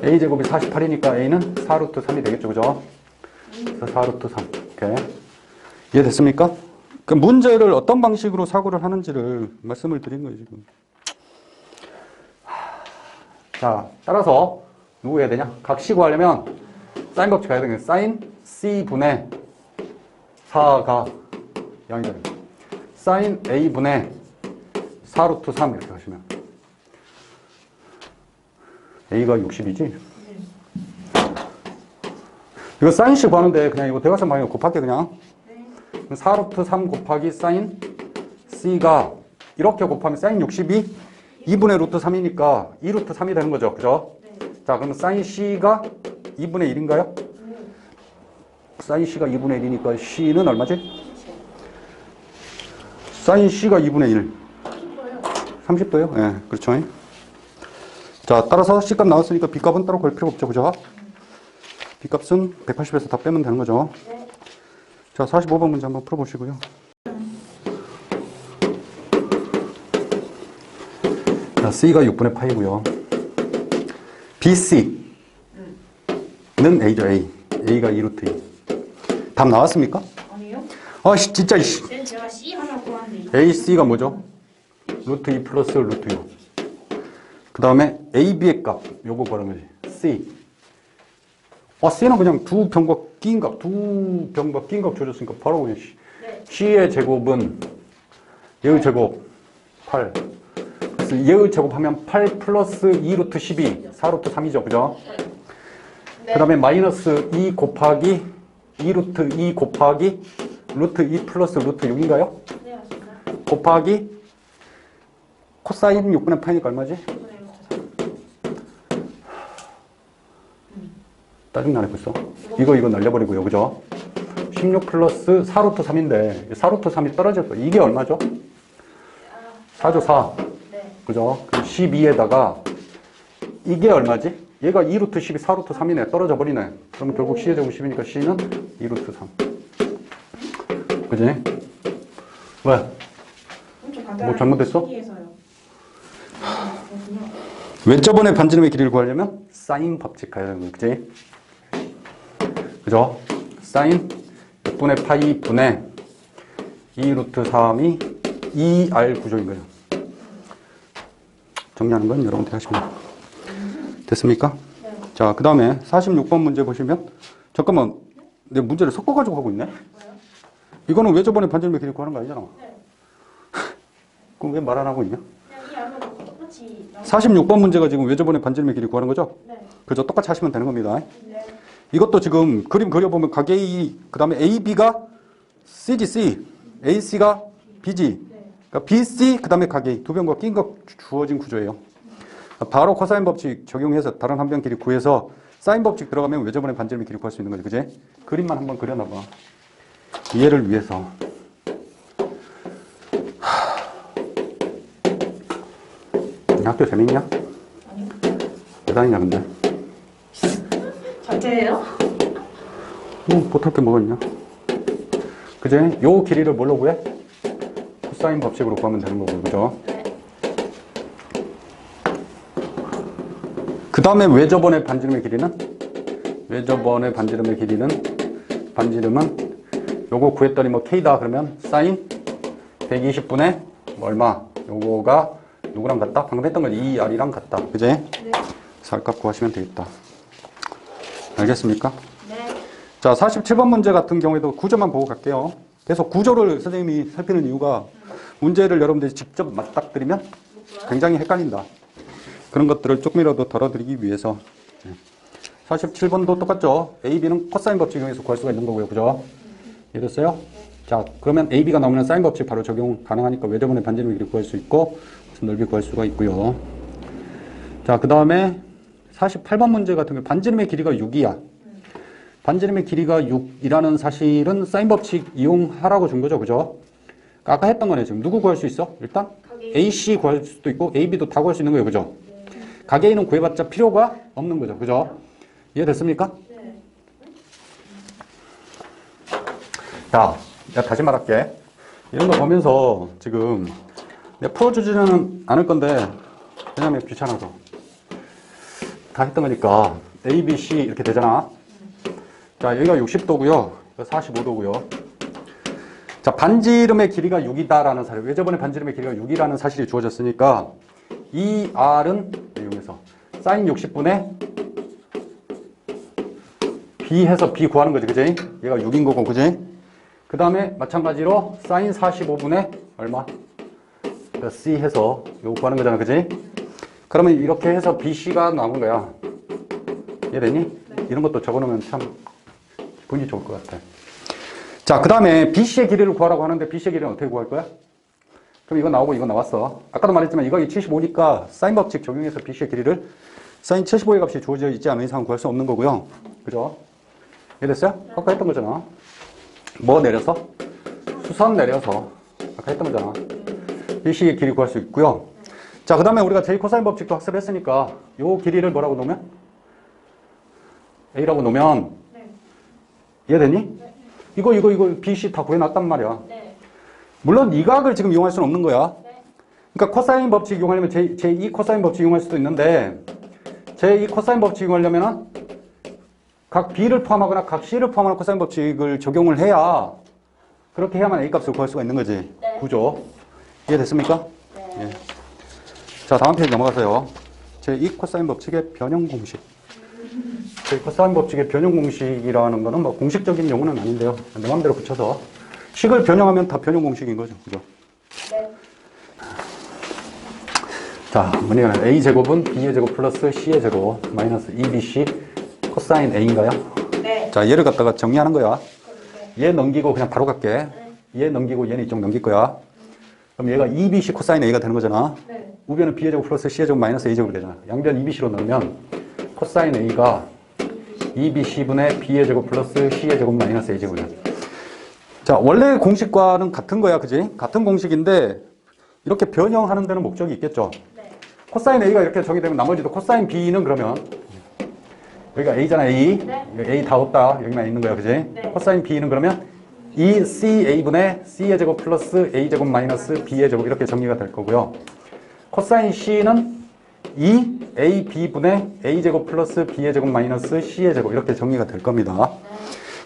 A 제곱이 48이니까 A는 4루트 3이 되겠죠, 그죠? 그래서 4루트 3 이렇게 이해됐습니까? 그 문제를 어떤 방식으로 사고를 하는지를 말씀을 드린 거예요, 지금. 자, 따라서 누구 해야 되냐? 각시 구하려면 사인 법칙 가야 되겠네. 사인 C분의 4가 0이 됩니다. 사인 A분의 4루트 3 이렇게 하시면 A가 60이지? 이거 사인 C 구하는데 그냥 이거 대각선 방향 곱할게 그냥. 4루트 3 곱하기 사인 C가 이렇게 곱하면 사인 60이 2분의 루트 3이니까 2루트 3이 되는 거죠. 그죠? 자, 그러면 사인 C가 2분의 1인가요? 사인 C가 2분의 1이니까 C는 얼마지? 사인 C가 2분의 1. 30도요? 예, 네, 그렇죠. 자, 따라서 C값 나왔으니까 B값은 따로 걸 필요 없죠. 그죠? B값은 180에서 다 빼면 되는 거죠. 네. 자, 45번 문제 한번 풀어보시고요. 자, C가 6분의 파이고요. BC는 A죠, A. A가 2루트 2. 답 나왔습니까? 아니요. 아, 진짜, 이씨. 쌤 제가 C 하나 구하는데 AC가 뭐죠? 루트 2 플러스 루트 6. 그 다음에 AB의 값, 요거 구하는 거지. C. C는 그냥 두 병과 낀 값 줘줬으니까 바로 그냥 네. C의 제곱은 얘의 제곱 8. 그래서 얘의 제곱하면 8 플러스 2 루트 12, 4 루트 3이죠. 그죠? 네. 그 다음에 마이너스 2 곱하기 2 루트 2 곱하기 루트 2 플러스 루트 6인가요? 네, 맞습니다. 곱하기 코사인 6분의 파이니까 얼마지? 짜증나네 벌써. 이거 날려버리고요. 그죠? 16 플러스 4루트 3인데 4루트 3이 떨어졌어. 이게 얼마죠? 4죠 4. 네. 그죠? 12에다가 이게 얼마지? 얘가 2루트 12, 4루트 3이네. 떨어져 버리네. 그러면 결국 C의 제곱 10이니까 C는 2루트 3. 그지? 왜? 뭐 잘못됐어? 왼쪽번의 반지름의 길이를 구하려면 사인 법칙 가야 되는 거지. 그지? 그죠? 사인 6분의 파이 분의 2 루트 3이 2R 구조인 거예요. 정리하는 건 여러분들 하시면 됐습니까? 네. 자, 그 다음에 46번 문제 보시면 잠깐만, 내 문제를 섞어가지고 하고 있네? 뭐요? 이거는 외접번의 반지름의 길이 구하는 거 아니잖아. 네. 그럼 왜 말 안 하고 있냐? 그냥 이 안으로 똑같이 46번 문제가 지금 외접번의 반지름의 길이 구하는 거죠? 네. 그죠? 똑같이 하시면 되는 겁니다. 네. 이것도 지금 그림 그려보면 각 A, 그 다음에 AB가 C지 C, AC가 B지. 네. 그러니까 BC, 그 다음에 각 A 두 병과 낀 거 주어진 구조예요. 바로 코사인 법칙 적용해서 다른 한 병 길이 구해서 사인 법칙 들어가면 외접번의 반지름의 길이 구할 수 있는 거지. 그지? 그림만 한번 그려놔봐. 이해를 위해서. 학교 재밌냐? 아니요. 왜 다니냐 근데? 절제예요? 못할 게 뭐가 있냐? 그제? 요 길이를 뭘로 구해? 코사인 법칙으로 구하면 되는 거고, 그죠? 네. 그 다음에 외접원의 반지름의 길이는? 외접원의 반지름의 길이는? 반지름은 요거 구했더니 뭐 K다 그러면 사인 120분의 얼마? 요거가 누구랑 같다? 방금 했던 건 2R이랑 같다. 그제? 네. 살값 구하시면 되겠다. 알겠습니까? 네. 자, 47번 문제 같은 경우에도 구조만 보고 갈게요. 계속 구조를 선생님이 살피는 이유가 문제를 여러분들이 직접 맞닥뜨리면 굉장히 헷갈린다. 그런 것들을 조금이라도 덜어드리기 위해서. 47번도 똑같죠? A, B는 코사인 법칙 이용해서 구할 수가 있는 거고요. 그죠? 이해됐어요? 자, 그러면 A, B가 나오면 사인 법칙 바로 적용 가능하니까 외접원의 반지름의 길이 구할 수 있고 넓이 구할 수가 있고요. 자, 그 다음에 48번 문제 같은 경우 반지름의 길이가 6이야. 반지름의 길이가 6이라는 사실은 사인 법칙 이용하라고 준 거죠. 그죠? 아까 했던 거네. 지금 누구 구할 수 있어? 일단 AC 구할 수도 있고 AB도 다 구할 수 있는 거예요. 그죠? 각 A는 구해봤자 필요가 없는 거죠. 그죠? 이해됐습니까? 네. 자, 내가 다시 말할게. 이런 거 보면서 지금 내가 풀어주지는 않을 건데 왜냐면 귀찮아서 다 했던 거니까 A, B, C 이렇게 되잖아. 자, 여기가 60도고요. 45도고요. 자, 반지름의 길이가 6이다라는 사실, 외접원의 반지름의 길이가 6이라는 사실이 주어졌으니까 이 R은 이용해서 사인 60분의 B 해서 B 구하는 거지, 그지? 얘가 6인 거고, 그지? 그 다음에 마찬가지로 사인 45분의 얼마? C 해서 요거 구하는 거잖아, 그지? 그러면 이렇게 해서 BC가 나온 거야. 이해되니? 네. 이런 것도 적어놓으면 참 분위기 좋을 것 같아. 자, 그 다음에 BC의 길이를 구하라고 하는데 BC의 길이는 어떻게 구할 거야? 그럼 이거 나오고 이거 나왔어. 아까도 말했지만 이거 75니까 사인 법칙 적용해서 BC의 길이를 사인 75의 값이 주어져 있지 않은 이상 구할 수 없는 거고요. 그죠? 이해됐어요? 아까 했던 거잖아. 뭐 내려서? 수선 내려서 아까 했던 거잖아. BC의 길이 구할 수 있고요. 자, 그 다음에 우리가 제 코사인 법칙도 학습했으니까 요 길이를 뭐라고 놓으면? A라고 놓으면 네. 이해되니? 네. 이거 BC 다 구해놨단 말이야. 네. 물론 이 각을 지금 이용할 수는 없는 거야. 네. 그러니까 코사인 법칙 이용하려면 제2 코사인 법칙 이용할 수도 있는데 제2 코사인 법칙 이용하려면은 각 B를 포함하거나 각 C를 포함하는 코사인 법칙을 적용을 해야 그렇게 해야만 A 값을 구할 수가 있는 거지. 네. 구조. 이해됐습니까? 네. 예. 자, 다음 페이지 넘어가세요. 제2 코사인 법칙의 변형 공식. 제2 코사인 법칙의 변형 공식이라는 거는 뭐 공식적인 용어는 아닌데요. 내 마음대로 붙여서 식을 변형하면 다 변형 공식인 거죠. 그죠? 네. 자, 뭐냐면 A제곱은 B의 제곱 플러스 C의 제곱 마이너스 2BC 코사인 A인가요? 네. 자, 얘를 갖다가 정리하는 거야. 네. 얘 넘기고 그냥 바로 갈게. 얘 넘기고 얘는 이쪽 넘길 거야. 그럼 얘가 2BC 코사인 A가 되는 거잖아. 네. 우변은 B의 제곱 플러스 C의 제곱 마이너스 A제곱이 되잖아. 양변 2BC로 넣으면 코사인 A가 2BC분의 B의 제곱 플러스 C의 제곱 마이너스 A제곱이야. 자, 원래 공식과는 같은 거야. 그지? 같은 공식인데 이렇게 변형하는 데는 목적이 있겠죠. 네. 코사인 A가 이렇게 정의되면 나머지도 코사인 B는 그러면 여기가 A잖아. A. 네. 여기 A 다 없다. 여기만 있는 거야. 그지? 네. 코사인 B는 그러면 2CA분의 C의 제곱 플러스 A제곱 마이너스 B의 제곱 이렇게 정리가 될 거고요. 코사인 C는 2AB분의 A제곱 플러스 B의 제곱 마이너스 C의 제곱 이렇게 정리가 될 겁니다.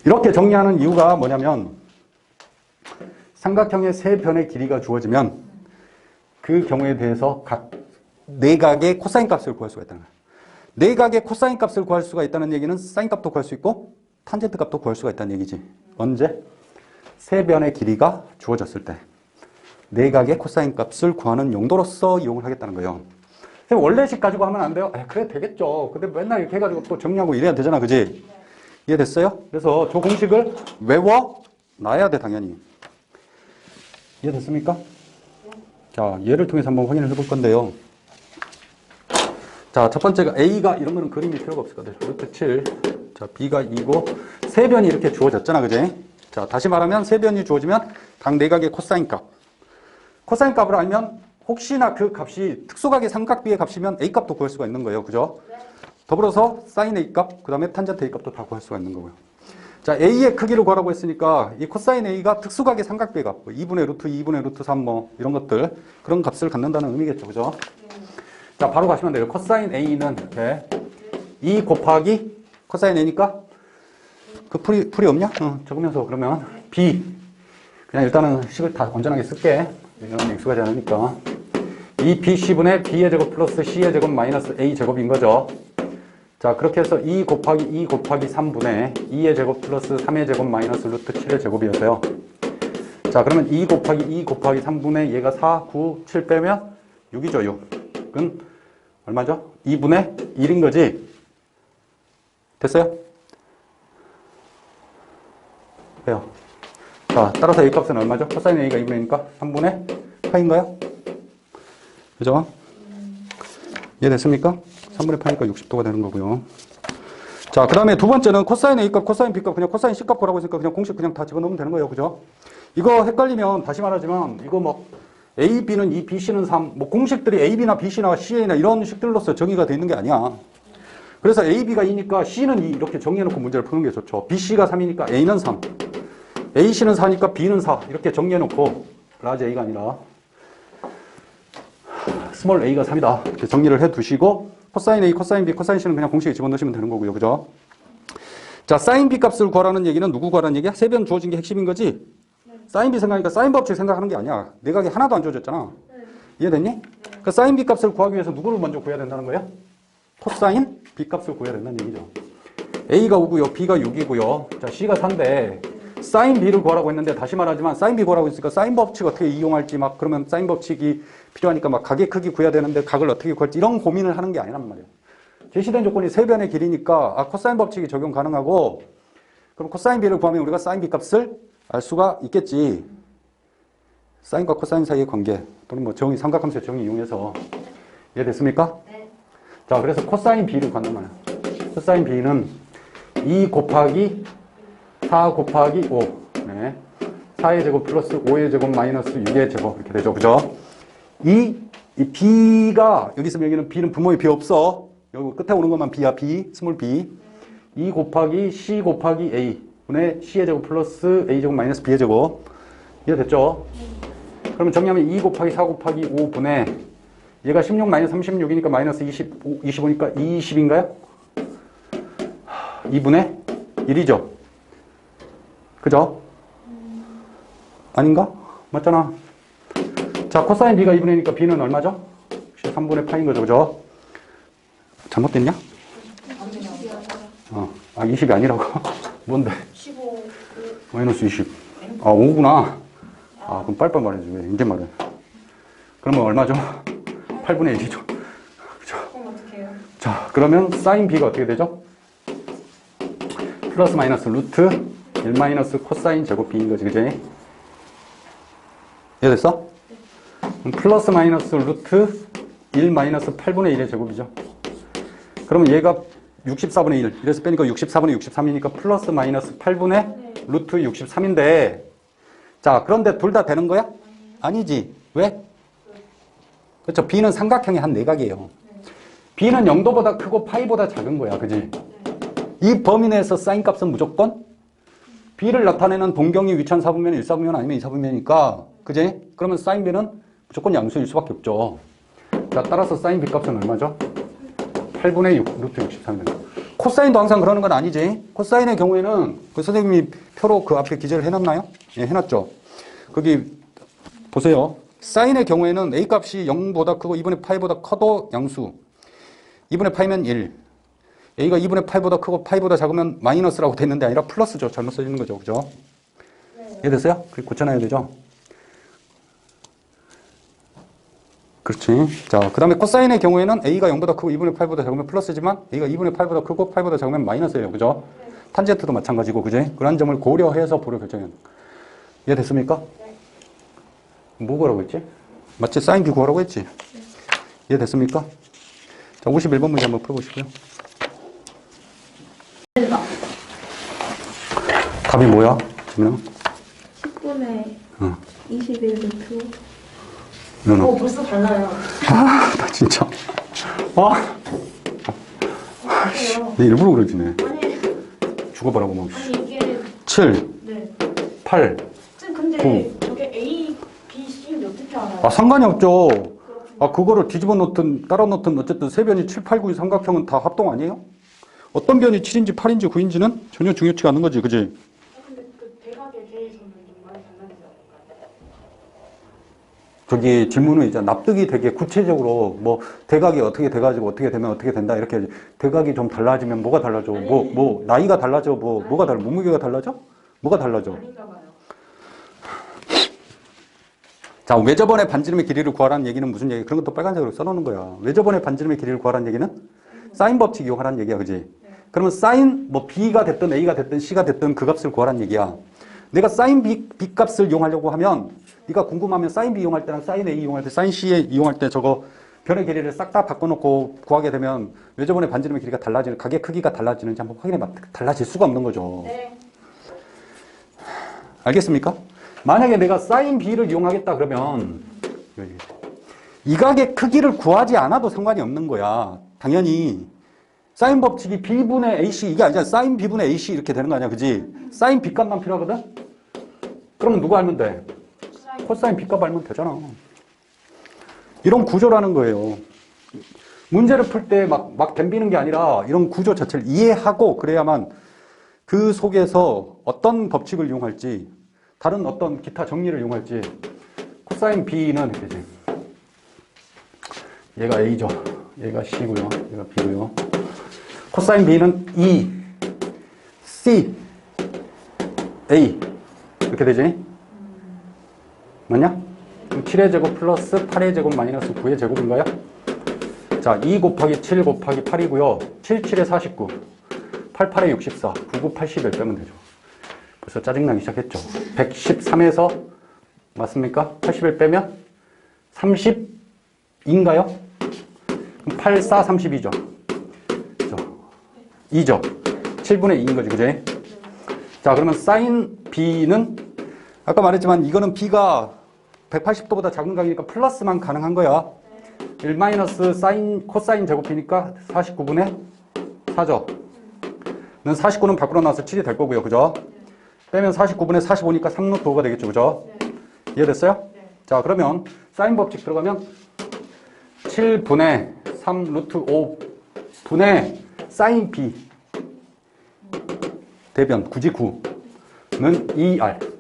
이렇게 정리하는 이유가 뭐냐면 삼각형의 세 변의 길이가 주어지면 그 경우에 대해서 각 내각의 코사인 값을 구할 수가 있다는 거예요. 내각의 코사인 값을 구할 수가 있다는 얘기는 사인 값도 구할 수 있고 탄젠트 값도 구할 수가 있다는 얘기지. 언제? 세 변의 길이가 주어졌을 때 내각의 코사인 값을 구하는 용도로서 이용을 하겠다는 거예요. 원래식 가지고 하면 안 돼요? 그래 되겠죠. 근데 맨날 이렇게 해가지고 또 정리하고 이래야 되잖아. 그지? 이해됐어요? 그래서 저 공식을 외워놔야 돼 당연히. 이해됐습니까? 자, 예를 통해서 한번 확인을 해볼 건데요. 자, 첫 번째가 A가 이런 거는 그림이 필요가 없을 것 같아요. 루트 7. 자, B가 2고 세 변이 이렇게 주어졌잖아. 그지? 자, 다시 말하면 세 변이 주어지면 각 내각의 코사인 값. 코사인 값을 알면 혹시나 그 값이 특수각의 삼각비의 값이면 A 값도 구할 수가 있는 거예요. 그죠? 더불어서 사인 A 값, 그 다음에 탄젠트 A 값도 다 구할 수가 있는 거고요. 자, A의 크기를 구하라고 했으니까 이 코사인 A가 특수각의 삼각비의 값, 2분의 루트 2분의 루트 3 뭐 이런 것들 그런 값을 갖는다는 의미겠죠. 그죠? 자, 바로 가시면 돼요. 코사인 A는 이렇게 2 곱하기 코사인 A니까 그 풀이 없냐? 적으면서 그러면 B 그냥 일단은 식을 다 건전하게 쓸게. 이건 익숙하지 않으니까 2BC분의 B의 제곱 플러스 C의 제곱 마이너스 A제곱인 거죠. 자, 그렇게 해서 2 곱하기 2 곱하기 3분의 2의 제곱 플러스 3의 제곱 마이너스 루트 7의 제곱이었어요. 자, 그러면 2 곱하기 2 곱하기 3분의 얘가 4, 9, 7 빼면 6이죠. 6. 그건 얼마죠? 2분의 1인 거지. 됐어요? 왜요? 자, 따라서 A 값은 얼마죠? 코사인 A가 2분의 1이니까 3분의 파인가요? 그죠? 이해됐습니까? 3분의 파니까 60도가 되는 거고요. 자, 그 다음에 두 번째는 코사인 A 값, 코사인 B 값, 그냥 코사인 C 값 구라고 했으니까 그냥 공식 그냥 다 집어넣으면 되는 거예요. 그죠? 이거 헷갈리면 다시 말하지만 이거 뭐 A, B는 2, B, C는 3, 뭐 공식들이 A, B나 B, C나 C, A나 이런 식들로서 정의가 되어 있는 게 아니야. 그래서 A, B가 2니까 C는 2 이렇게 정리해놓고 문제를 푸는 게 좋죠. B, C가 3이니까 A는 3. A, C는 4니까 B는 4 이렇게 정리해놓고 라지 A가 아니라 스몰 A가 3이다 이렇게 정리를 해두시고 코사인 A, 코사인 B, 코사인 C는 그냥 공식에 집어넣으시면 되는 거고요. 그죠? 자, 사인 B 값을 구하라는 얘기는 누구 구하라는 얘기야? 세 변 주어진 게 핵심인 거지? 사인 B 생각하니까 사인 법칙 생각하는 게 아니야. 내각이 하나도 안 주어졌잖아. 이해됐니? 그러니까 사인 B 값을 구하기 위해서 누구를 먼저 구해야 된다는 거야? 코사인 B 값을 구해야 된다는 얘기죠. A가 5고요. B가 6이고요. 자, C가 4인데 사인 B를 구하라고 했는데 다시 말하지만 사인 B 구하라고 했으니까 사인 법칙 어떻게 이용할지 막 그러면 사인 법칙이 필요하니까 막 각의 크기 구해야 되는데 각을 어떻게 구할지 이런 고민을 하는 게 아니란 말이에요. 제시된 조건이 세 변의 길이니까 아, 코사인 법칙이 적용 가능하고 그럼 코사인 B를 구하면 우리가 사인 B 값을 알 수가 있겠지. 사인과 코사인 사이의 관계 또는 뭐 정의, 삼각함수의 정의 이용해서 이해됐습니까? 네. 자, 그래서 코사인 B를 구한단 말이야. 코사인 B는 2 곱하기 4 곱하기 5. 네. 4의 제곱 플러스 5의 제곱 마이너스 6의 제곱 이렇게 되죠. 그죠? 이 이 B가, 여기 있으면 여기는 B는 분모에 B 없어. 여기 끝에 오는 것만 B야, B, 스몰 B. 2 곱하기 C 곱하기 A 분의 C의 제곱 플러스 A 제곱 마이너스 B의 제곱. 이해됐죠? 그러면 정리하면 2 곱하기 4 곱하기 5분의 얘가 16 마이너스 36이니까 마이너스 25니까 20인가요? 2분의 1이죠? 그죠? 아닌가? 맞잖아. 자, 코사인 B가 2분의 1이니까 B는 얼마죠? 3분의 파인 거죠, 그죠? 잘못됐냐? 20이 아니라고? 뭔데? 15. 마이너스 20. 5구나. 그럼 빨리빨리 말해줘. 왜 이제 말해? 그러면 얼마죠? 8분의 1이죠. 그죠? 그럼 어떻게 해요? 자, 그러면 사인 B가 어떻게 되죠? 플러스 마이너스 루트 1 마이너스 코사인 제곱 B인 거지, 그지? 이해됐어? 플러스 마이너스 루트 1 마이너스 8분의 1의 제곱이죠. 그러면 얘가 64분의 1. 이래서 빼니까 64분의 63이니까 플러스 마이너스 8분의 루트 63인데, 자, 그런데 둘 다 되는 거야? 아니지. 왜? 그렇죠. B는 삼각형의 한 내각이에요. B는 0도보다 크고 파이보다 작은 거야. 그지? 이 범위 내에서 사인 값은 무조건 B를 나타내는 동경이 위치한 사분면이 1사분면 아니면 2사분면이니까, 그지? 그러면 사인 B는 무조건 양수일 수밖에 없죠. 자, 따라서 사인 B 값은 얼마죠? 8분의 6, 루트 63입니다. 코사인도 항상 그러는 건 아니지. 코사인의 경우에는 그 선생님이 표로 그 앞에 기재를 해놨나요? 예, 해놨죠. 거기 보세요. 사인의 경우에는 A 값이 0보다 크고 2분의 파이보다 커도 양수. 2분의 파이면 1. A가 2분의 8보다 크고 파이보다 작으면 마이너스라고 됐는데 아니라 플러스죠. 잘못 써지는 거죠. 그죠? 이해됐어요? 그렇게 고쳐놔야 되죠? 그렇지. 자, 그 다음에 코사인의 경우에는 A가 0보다 크고 2분의 8보다 작으면 플러스지만 A가 2분의 8보다 크고 8보다 작으면 마이너스예요. 그죠? 탄젠트도 마찬가지고, 그지? 그런 점을 고려해서 보려 결정해야 돼. 이해됐습니까? 뭐 구하라고 했지? 맞지? 사인 B 구하라고 했지? 이해됐습니까? 자, 51번 문제 한번 풀어보시고요. 답이 뭐야? 지금? 10분의 21 루트. 벌써 달라요. 나 진짜. 내 일부러 그러지, 네. 아니, 죽어보라고, 막. 아니 이게 7, 네. 8. 쌤 근데 저게 A, B, C인데 어떻게 알아요? 상관이 없죠. 그거를 뒤집어 놓든 따라 놓든 어쨌든 세 변이 7, 8, 9의 삼각형은 다 합동 아니에요? 어떤 변이 7인지 8인지 9인지는 전혀 중요치가 않은 거지, 그지? 근데 그 대각에 대해서는 좀 많이 달라지지 않을까요? 저기 질문은 이제 납득이 되게 구체적으로 뭐 대각이 어떻게 돼가지고 어떻게 되면 어떻게 된다 이렇게 대각이 좀 달라지면 뭐가 달라져? 뭐 나이가 달라져? 뭐가 달라? 몸무게가 달라져? 뭐가 달라져? 아닌가 봐요. 자, 외접원의 반지름의 길이를 구하라는 얘기는 무슨 얘기? 그런 것도 빨간색으로 써놓는 거야. 외접원의 반지름의 길이를 구하라는 얘기는 사인 법칙 이용하라는 얘기야, 그지? 그러면 사인 뭐 B가 됐든 A가 됐든 C가 됐든 그 값을 구하라는 얘기야. 내가 사인 B 값을 이용하려고 하면 네가 궁금하면 사인 B 이용할 때랑 사인 A 이용할 때, 사인 C 이용할 때 저거 변의 길이를 싹 다 바꿔놓고 구하게 되면 외접원의 반지름의 길이가 달라지는, 각의 크기가 달라지는지 한번 확인해봐. 달라질 수가 없는 거죠. 네. 알겠습니까? 만약에 내가 사인 B를 이용하겠다 그러면 이 각의 크기를 구하지 않아도 상관이 없는 거야. 당연히 사인 법칙이 B분의 AC 이게 아니잖아. 사인 B분의 AC 이렇게 되는 거 아니야, 그지? 사인 B 값만 필요하거든? 그러면 누가 알면 돼? 코사인 B 값 알면 되잖아. 이런 구조라는 거예요. 문제를 풀 때 막 덤비는 게 아니라 이런 구조 자체를 이해하고 그래야만 그 속에서 어떤 법칙을 이용할지, 다른 어떤 기타 정리를 이용할지. 코사인 B는 이렇게 얘가 A죠. 얘가 C고요. 얘가 B고요. 코사인 B는 E, C, A 이렇게 되지? 맞냐? 그럼 7의 제곱 플러스 8의 제곱 마이너스 9의 제곱인가요? 자, 2 곱하기 7 곱하기 8이고요. 7, 7에 49, 8, 8에 64, 9, 9, 81 빼면 되죠. 벌써 짜증나기 시작했죠. 113에서 맞습니까? 81 빼면 30인가요? 8, 4, 32죠. 그죠? 2죠. 7분의 2인 거지, 그지? 자, 그러면 사인 B는 아까 말했지만 이거는 B가 180도보다 작은 각이니까 플러스만 가능한 거야. 1 마이너스 사인, 코사인 제곱이니까 49분의 4죠. 는 49는 밖으로 나와서 7이 될 거고요. 그죠? 빼면 49분의 45니까 3루트 5가 되겠죠. 그죠? 네. 이해됐어요? 네. 자, 그러면 사인 법칙 들어가면 7분의 3 루트 5분의 사인 B 대변 굳이 9는 2R.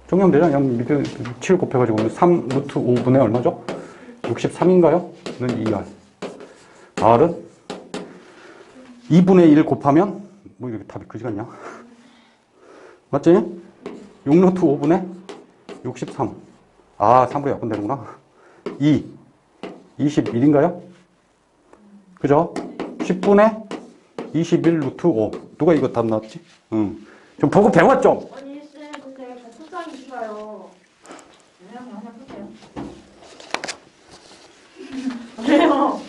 정리하면 되잖아. 그냥 밑에 7 곱해가지고 3 루트 5분의 얼마죠? 63인가요? 는 2R. R은 2분의 1 곱하면 뭐 이렇게 답이 그지 같냐? 맞지? 6 루트 5분의 63. 아, 3으로 약분되는구나. 2. 21인가요? 그죠? 10분의 21 루트 5. 누가 이거 답 나왔지? 응. 좀 보고 배웠죠? 아니 쌤 근데 저 코사인 B가요. 그냥 해보세요. 왜요?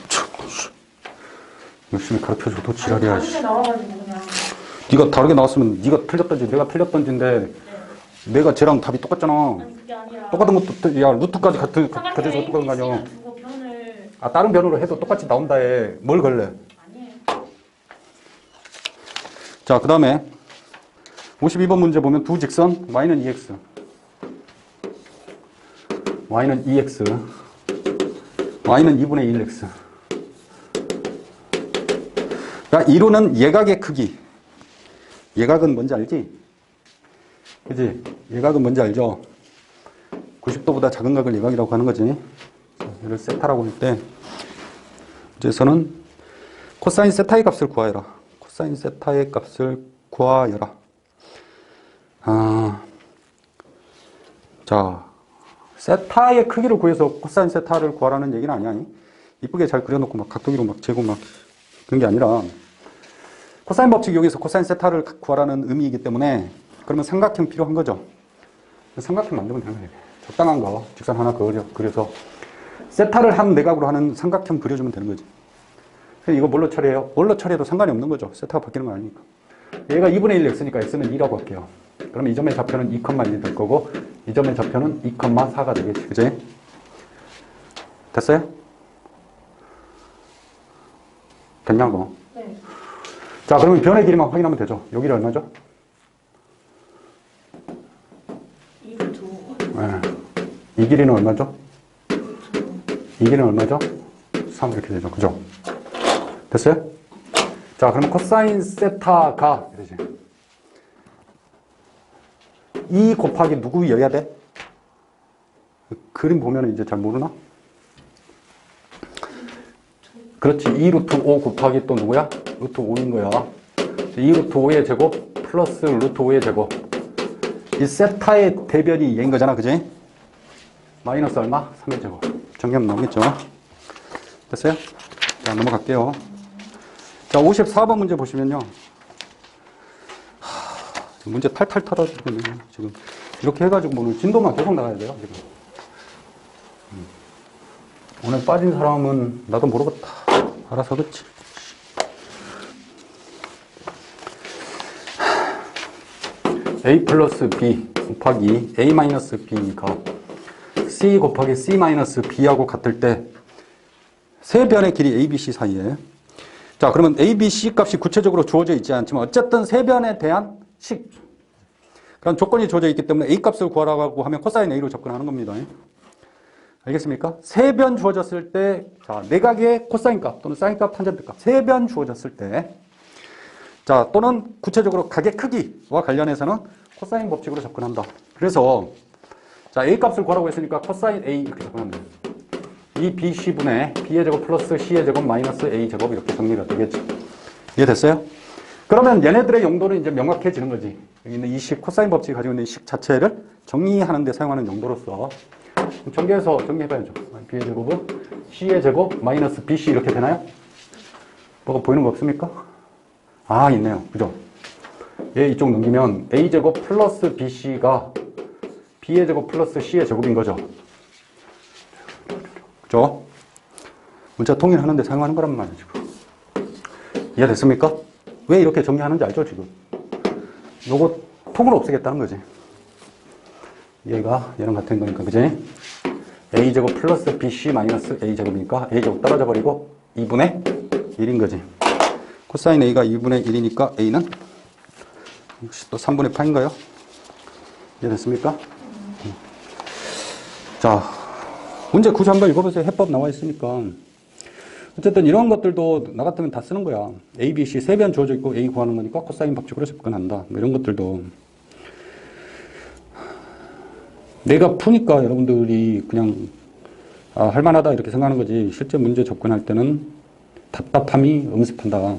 열심히 가르쳐줘도 지랄이야. 다르게 나와가지고 그냥. 네가 다르게 나왔으면 네가 틀렸던지 내가 틀렸던지인데 네. 내가 쟤랑 답이 똑같잖아. 아니 그게 아니라. 똑같은 것도 야 루트까지 같은 가져서 똑같은 거 아니야. 두고 변을. 아 다른 변으로 해도 똑같이 나온다 해. 뭘 걸래? 아니에요. 자, 그 다음에 52번 문제 보면 두 직선 y는 2x y는 2x y는 2분의 1x. 자, 이루는 예각의 크기. 예각은 뭔지 알지? 그지? 예각은 뭔지 알죠? 90도보다 작은 각을 예각이라고 하는 거지. 얘를 세타라고 할 때 문제에서는 코사인 세타의 값을 구하여라. 코사인 세타의 값을 구하여라. 자, 세타의 크기를 구해서 코사인 세타를 구하라는 얘기는 아니야. 이쁘게 잘 그려놓고 막 각도기로 막 재고 막 그런 게 아니라 코사인 법칙 이용해서 코사인 세타를 구하라는 의미이기 때문에 그러면 삼각형 필요한 거죠. 삼각형 만들면 되는 거예요. 적당한 거 직선 하나 그려서 세타를 한 내각으로 하는 삼각형 그려주면 되는 거지. 이거 뭘로 처리해요? 뭘로 처리해도 상관이 없는 거죠. 세타가 바뀌는 거 아니니까. 얘가 2분의 1 x니까 x는 2라고 할게요. 그럼 이 점의 좌표는 2,1이 될 거고 이 점의 좌표는 2,4가 되겠지. 그지? 됐어요? 됐냐고? 네. 자, 그러면 변의 길이만 확인하면 되죠. 여기는 얼마죠? 2루트 5. 네. 이 길이는 얼마죠? 이 길이는 얼마죠? 3 이렇게 되죠. 그죠? 됐어요? 자, 그럼 코사인 세타가 되지. 2 곱하기 누구여야 돼? 그림 보면 이제 잘 모르나? 그렇지. 2 루트 5 곱하기 또 누구야? 루트 5인 거야. 2 루트 5의 제곱 플러스 루트 5의 제곱. 이 세타의 대변이 얘인 거잖아. 그지? 마이너스 얼마? 3의 제곱. 정리하면 나오겠죠? 됐어요? 자, 넘어갈게요. 자, 54번 문제 보시면요. 문제 탈탈 털어지고 지금 이렇게 해가지고 오늘 진도만 계속 나가야 돼요. 지금. 오늘 빠진 사람은 나도 모르겠다. 알아서 하겠지. A 플러스 B 곱하기 A 마이너스 B가 C 곱하기 C 마이너스 B하고 같을 때 세 변의 길이 A, B, C 사이에. 자, 그러면 A, B, C 값이 구체적으로 주어져 있지 않지만 어쨌든 세 변에 대한 식. 그런 조건이 주어져 있기 때문에 A 값을 구하라고 하면 코사인 A로 접근하는 겁니다. 알겠습니까? 세 변 주어졌을 때, 자, 내각의 코사인 값 또는 사인 값, 탄젠트 값, 세 변 주어졌을 때, 자, 또는 구체적으로 각의 크기와 관련해서는 코사인 법칙으로 접근한다. 그래서, 자, A 값을 구하라고 했으니까 코사인 A 이렇게 접근하면 돼요. 이 BC분의 B의 제곱 플러스 C의 제곱 마이너스 A 제곱 이렇게 정리가 되겠죠. 이해됐어요? 그러면 얘네들의 용도는 이제 명확해지는 거지. 여기 있는 이 식, 코사인 법칙이 가지고 있는 이 식 자체를 정리하는 데 사용하는 용도로서 전개해서 정리해봐야죠. B의 제곱은 C의 제곱 마이너스 BC 이렇게 되나요? 뭐가 보이는 거 없습니까? 아, 있네요. 그죠? 얘 이쪽 넘기면 A 제곱 플러스 BC가 B의 제곱 플러스 C의 제곱인 거죠. 그죠? 문자 통일하는 데 사용하는 거란 말이죠. 이해됐습니까? 왜 이렇게 정리하는지 알죠, 지금? 요거 통으로 없애겠다는 거지. 얘가 얘랑 같은 거니까, 그지? a제곱 플러스 bc 마이너스 a제곱이니까 a제곱 떨어져 버리고 2분의 1인 거지. 코사인 a가 2분의 1이니까 a는 역시 또 3분의 파인가요? 이해됐습니까? 자, 문제 구조 한번 읽어보세요. 해법 나와 있으니까. 어쨌든 이런 것들도 나 같으면 다 쓰는 거야. A, B, C 세 변 주어져 있고 A 구하는 거니까 코사인 법칙으로 접근한다. 뭐 이런 것들도. 내가 푸니까 여러분들이 그냥 할만하다 이렇게 생각하는 거지. 실제 문제 접근할 때는 답답함이 응습한다.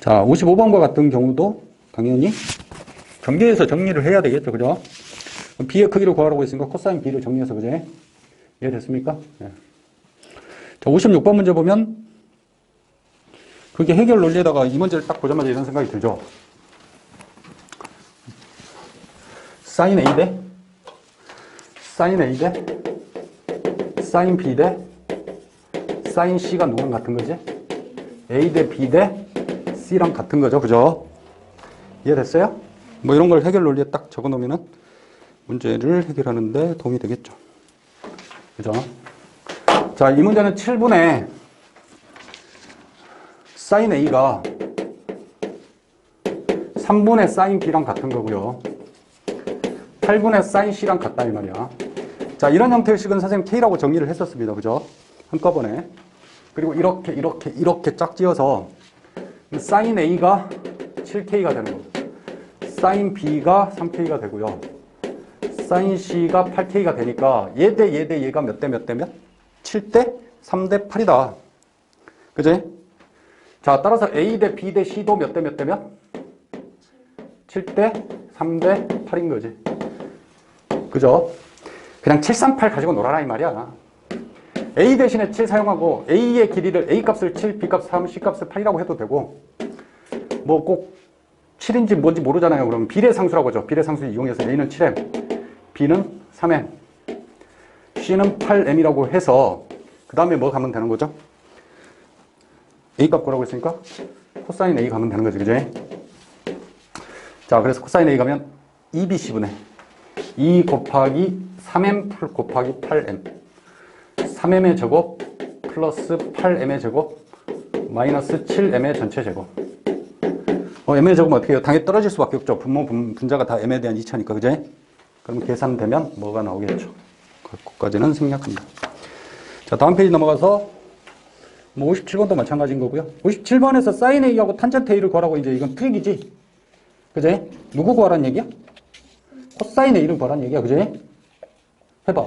자, 55번과 같은 경우도 당연히 전개해서 정리를 해야 되겠죠. 그죠? B의 크기를 구하라고 했으니까 코사인 B를 정리해서, 그죠? 이해됐습니까? 네. 자, 56번 문제 보면 그게 해결 논리에다가 이 문제를 딱 보자마자 이런 생각이 들죠. 사인 A 대 사인 A 대 사인 B 대 사인 C가 누구랑 같은 거지? A 대 B 대 C랑 같은 거죠. 그죠? 이해됐어요? 뭐 이런 걸 해결 논리에 딱 적어 놓으면은 문제를 해결하는데 도움이 되겠죠. 그죠? 자, 이 문제는 7분의 사인 A가 3분의 사인 B랑 같은 거고요. 8분의 사인 C랑 같다 이 말이야. 자, 이런 형태의 식은 선생님 K라고 정리를 했었습니다. 그죠? 한꺼번에. 그리고 이렇게 짝지어서 사인 A가 7K가 되는 거고, 사인 B가 3K가 되고요. 사인 C가 8K가 되니까 얘 대 얘가 몇 대 몇 대 몇? 7대 3대 8이다. 그지? 자, 따라서 A 대 B 대 C도 몇 대 몇 대 몇? 7대 3대 8인 거지. 그죠? 그냥 738 가지고 놀아라 이 말이야. A 대신에 7 사용하고 A의 길이를 A 값을 7, B 값 3, C 값을 8이라고 해도 되고, 뭐 꼭 7인지 뭔지 모르잖아요. 그러면 비례상수라고 하죠. 비례상수 이용해서 A는 7M, B는 3M, C는 8M이라고 해서 그 다음에 뭐 가면 되는 거죠? A 값 구라고 했으니까 코사인 A 가면 되는 거지. 그지? 자, 그래서 코사인 A 가면 2BC분의 2 곱하기 3M 곱하기 8M, 3M의 제곱 플러스 8M의 제곱 마이너스 7M의 전체 제곱. M의 제곱은 어떻게 해요? 당연히 떨어질 수밖에 없죠. 분모, 분자가 다 M에 대한 이차니까. 그지? 그럼 계산되면 뭐가 나오겠죠? 그것까지는 생략합니다. 자, 다음 페이지 넘어가서 뭐 57번도 마찬가지인 거고요. 57번에서 사인 A하고 탄젠트 A를 구하라고, 이제 이건 트릭이지. 그지? 누구 구하라는 얘기야? 코사인 A를 구하라는 얘기야. 그지? 해봐.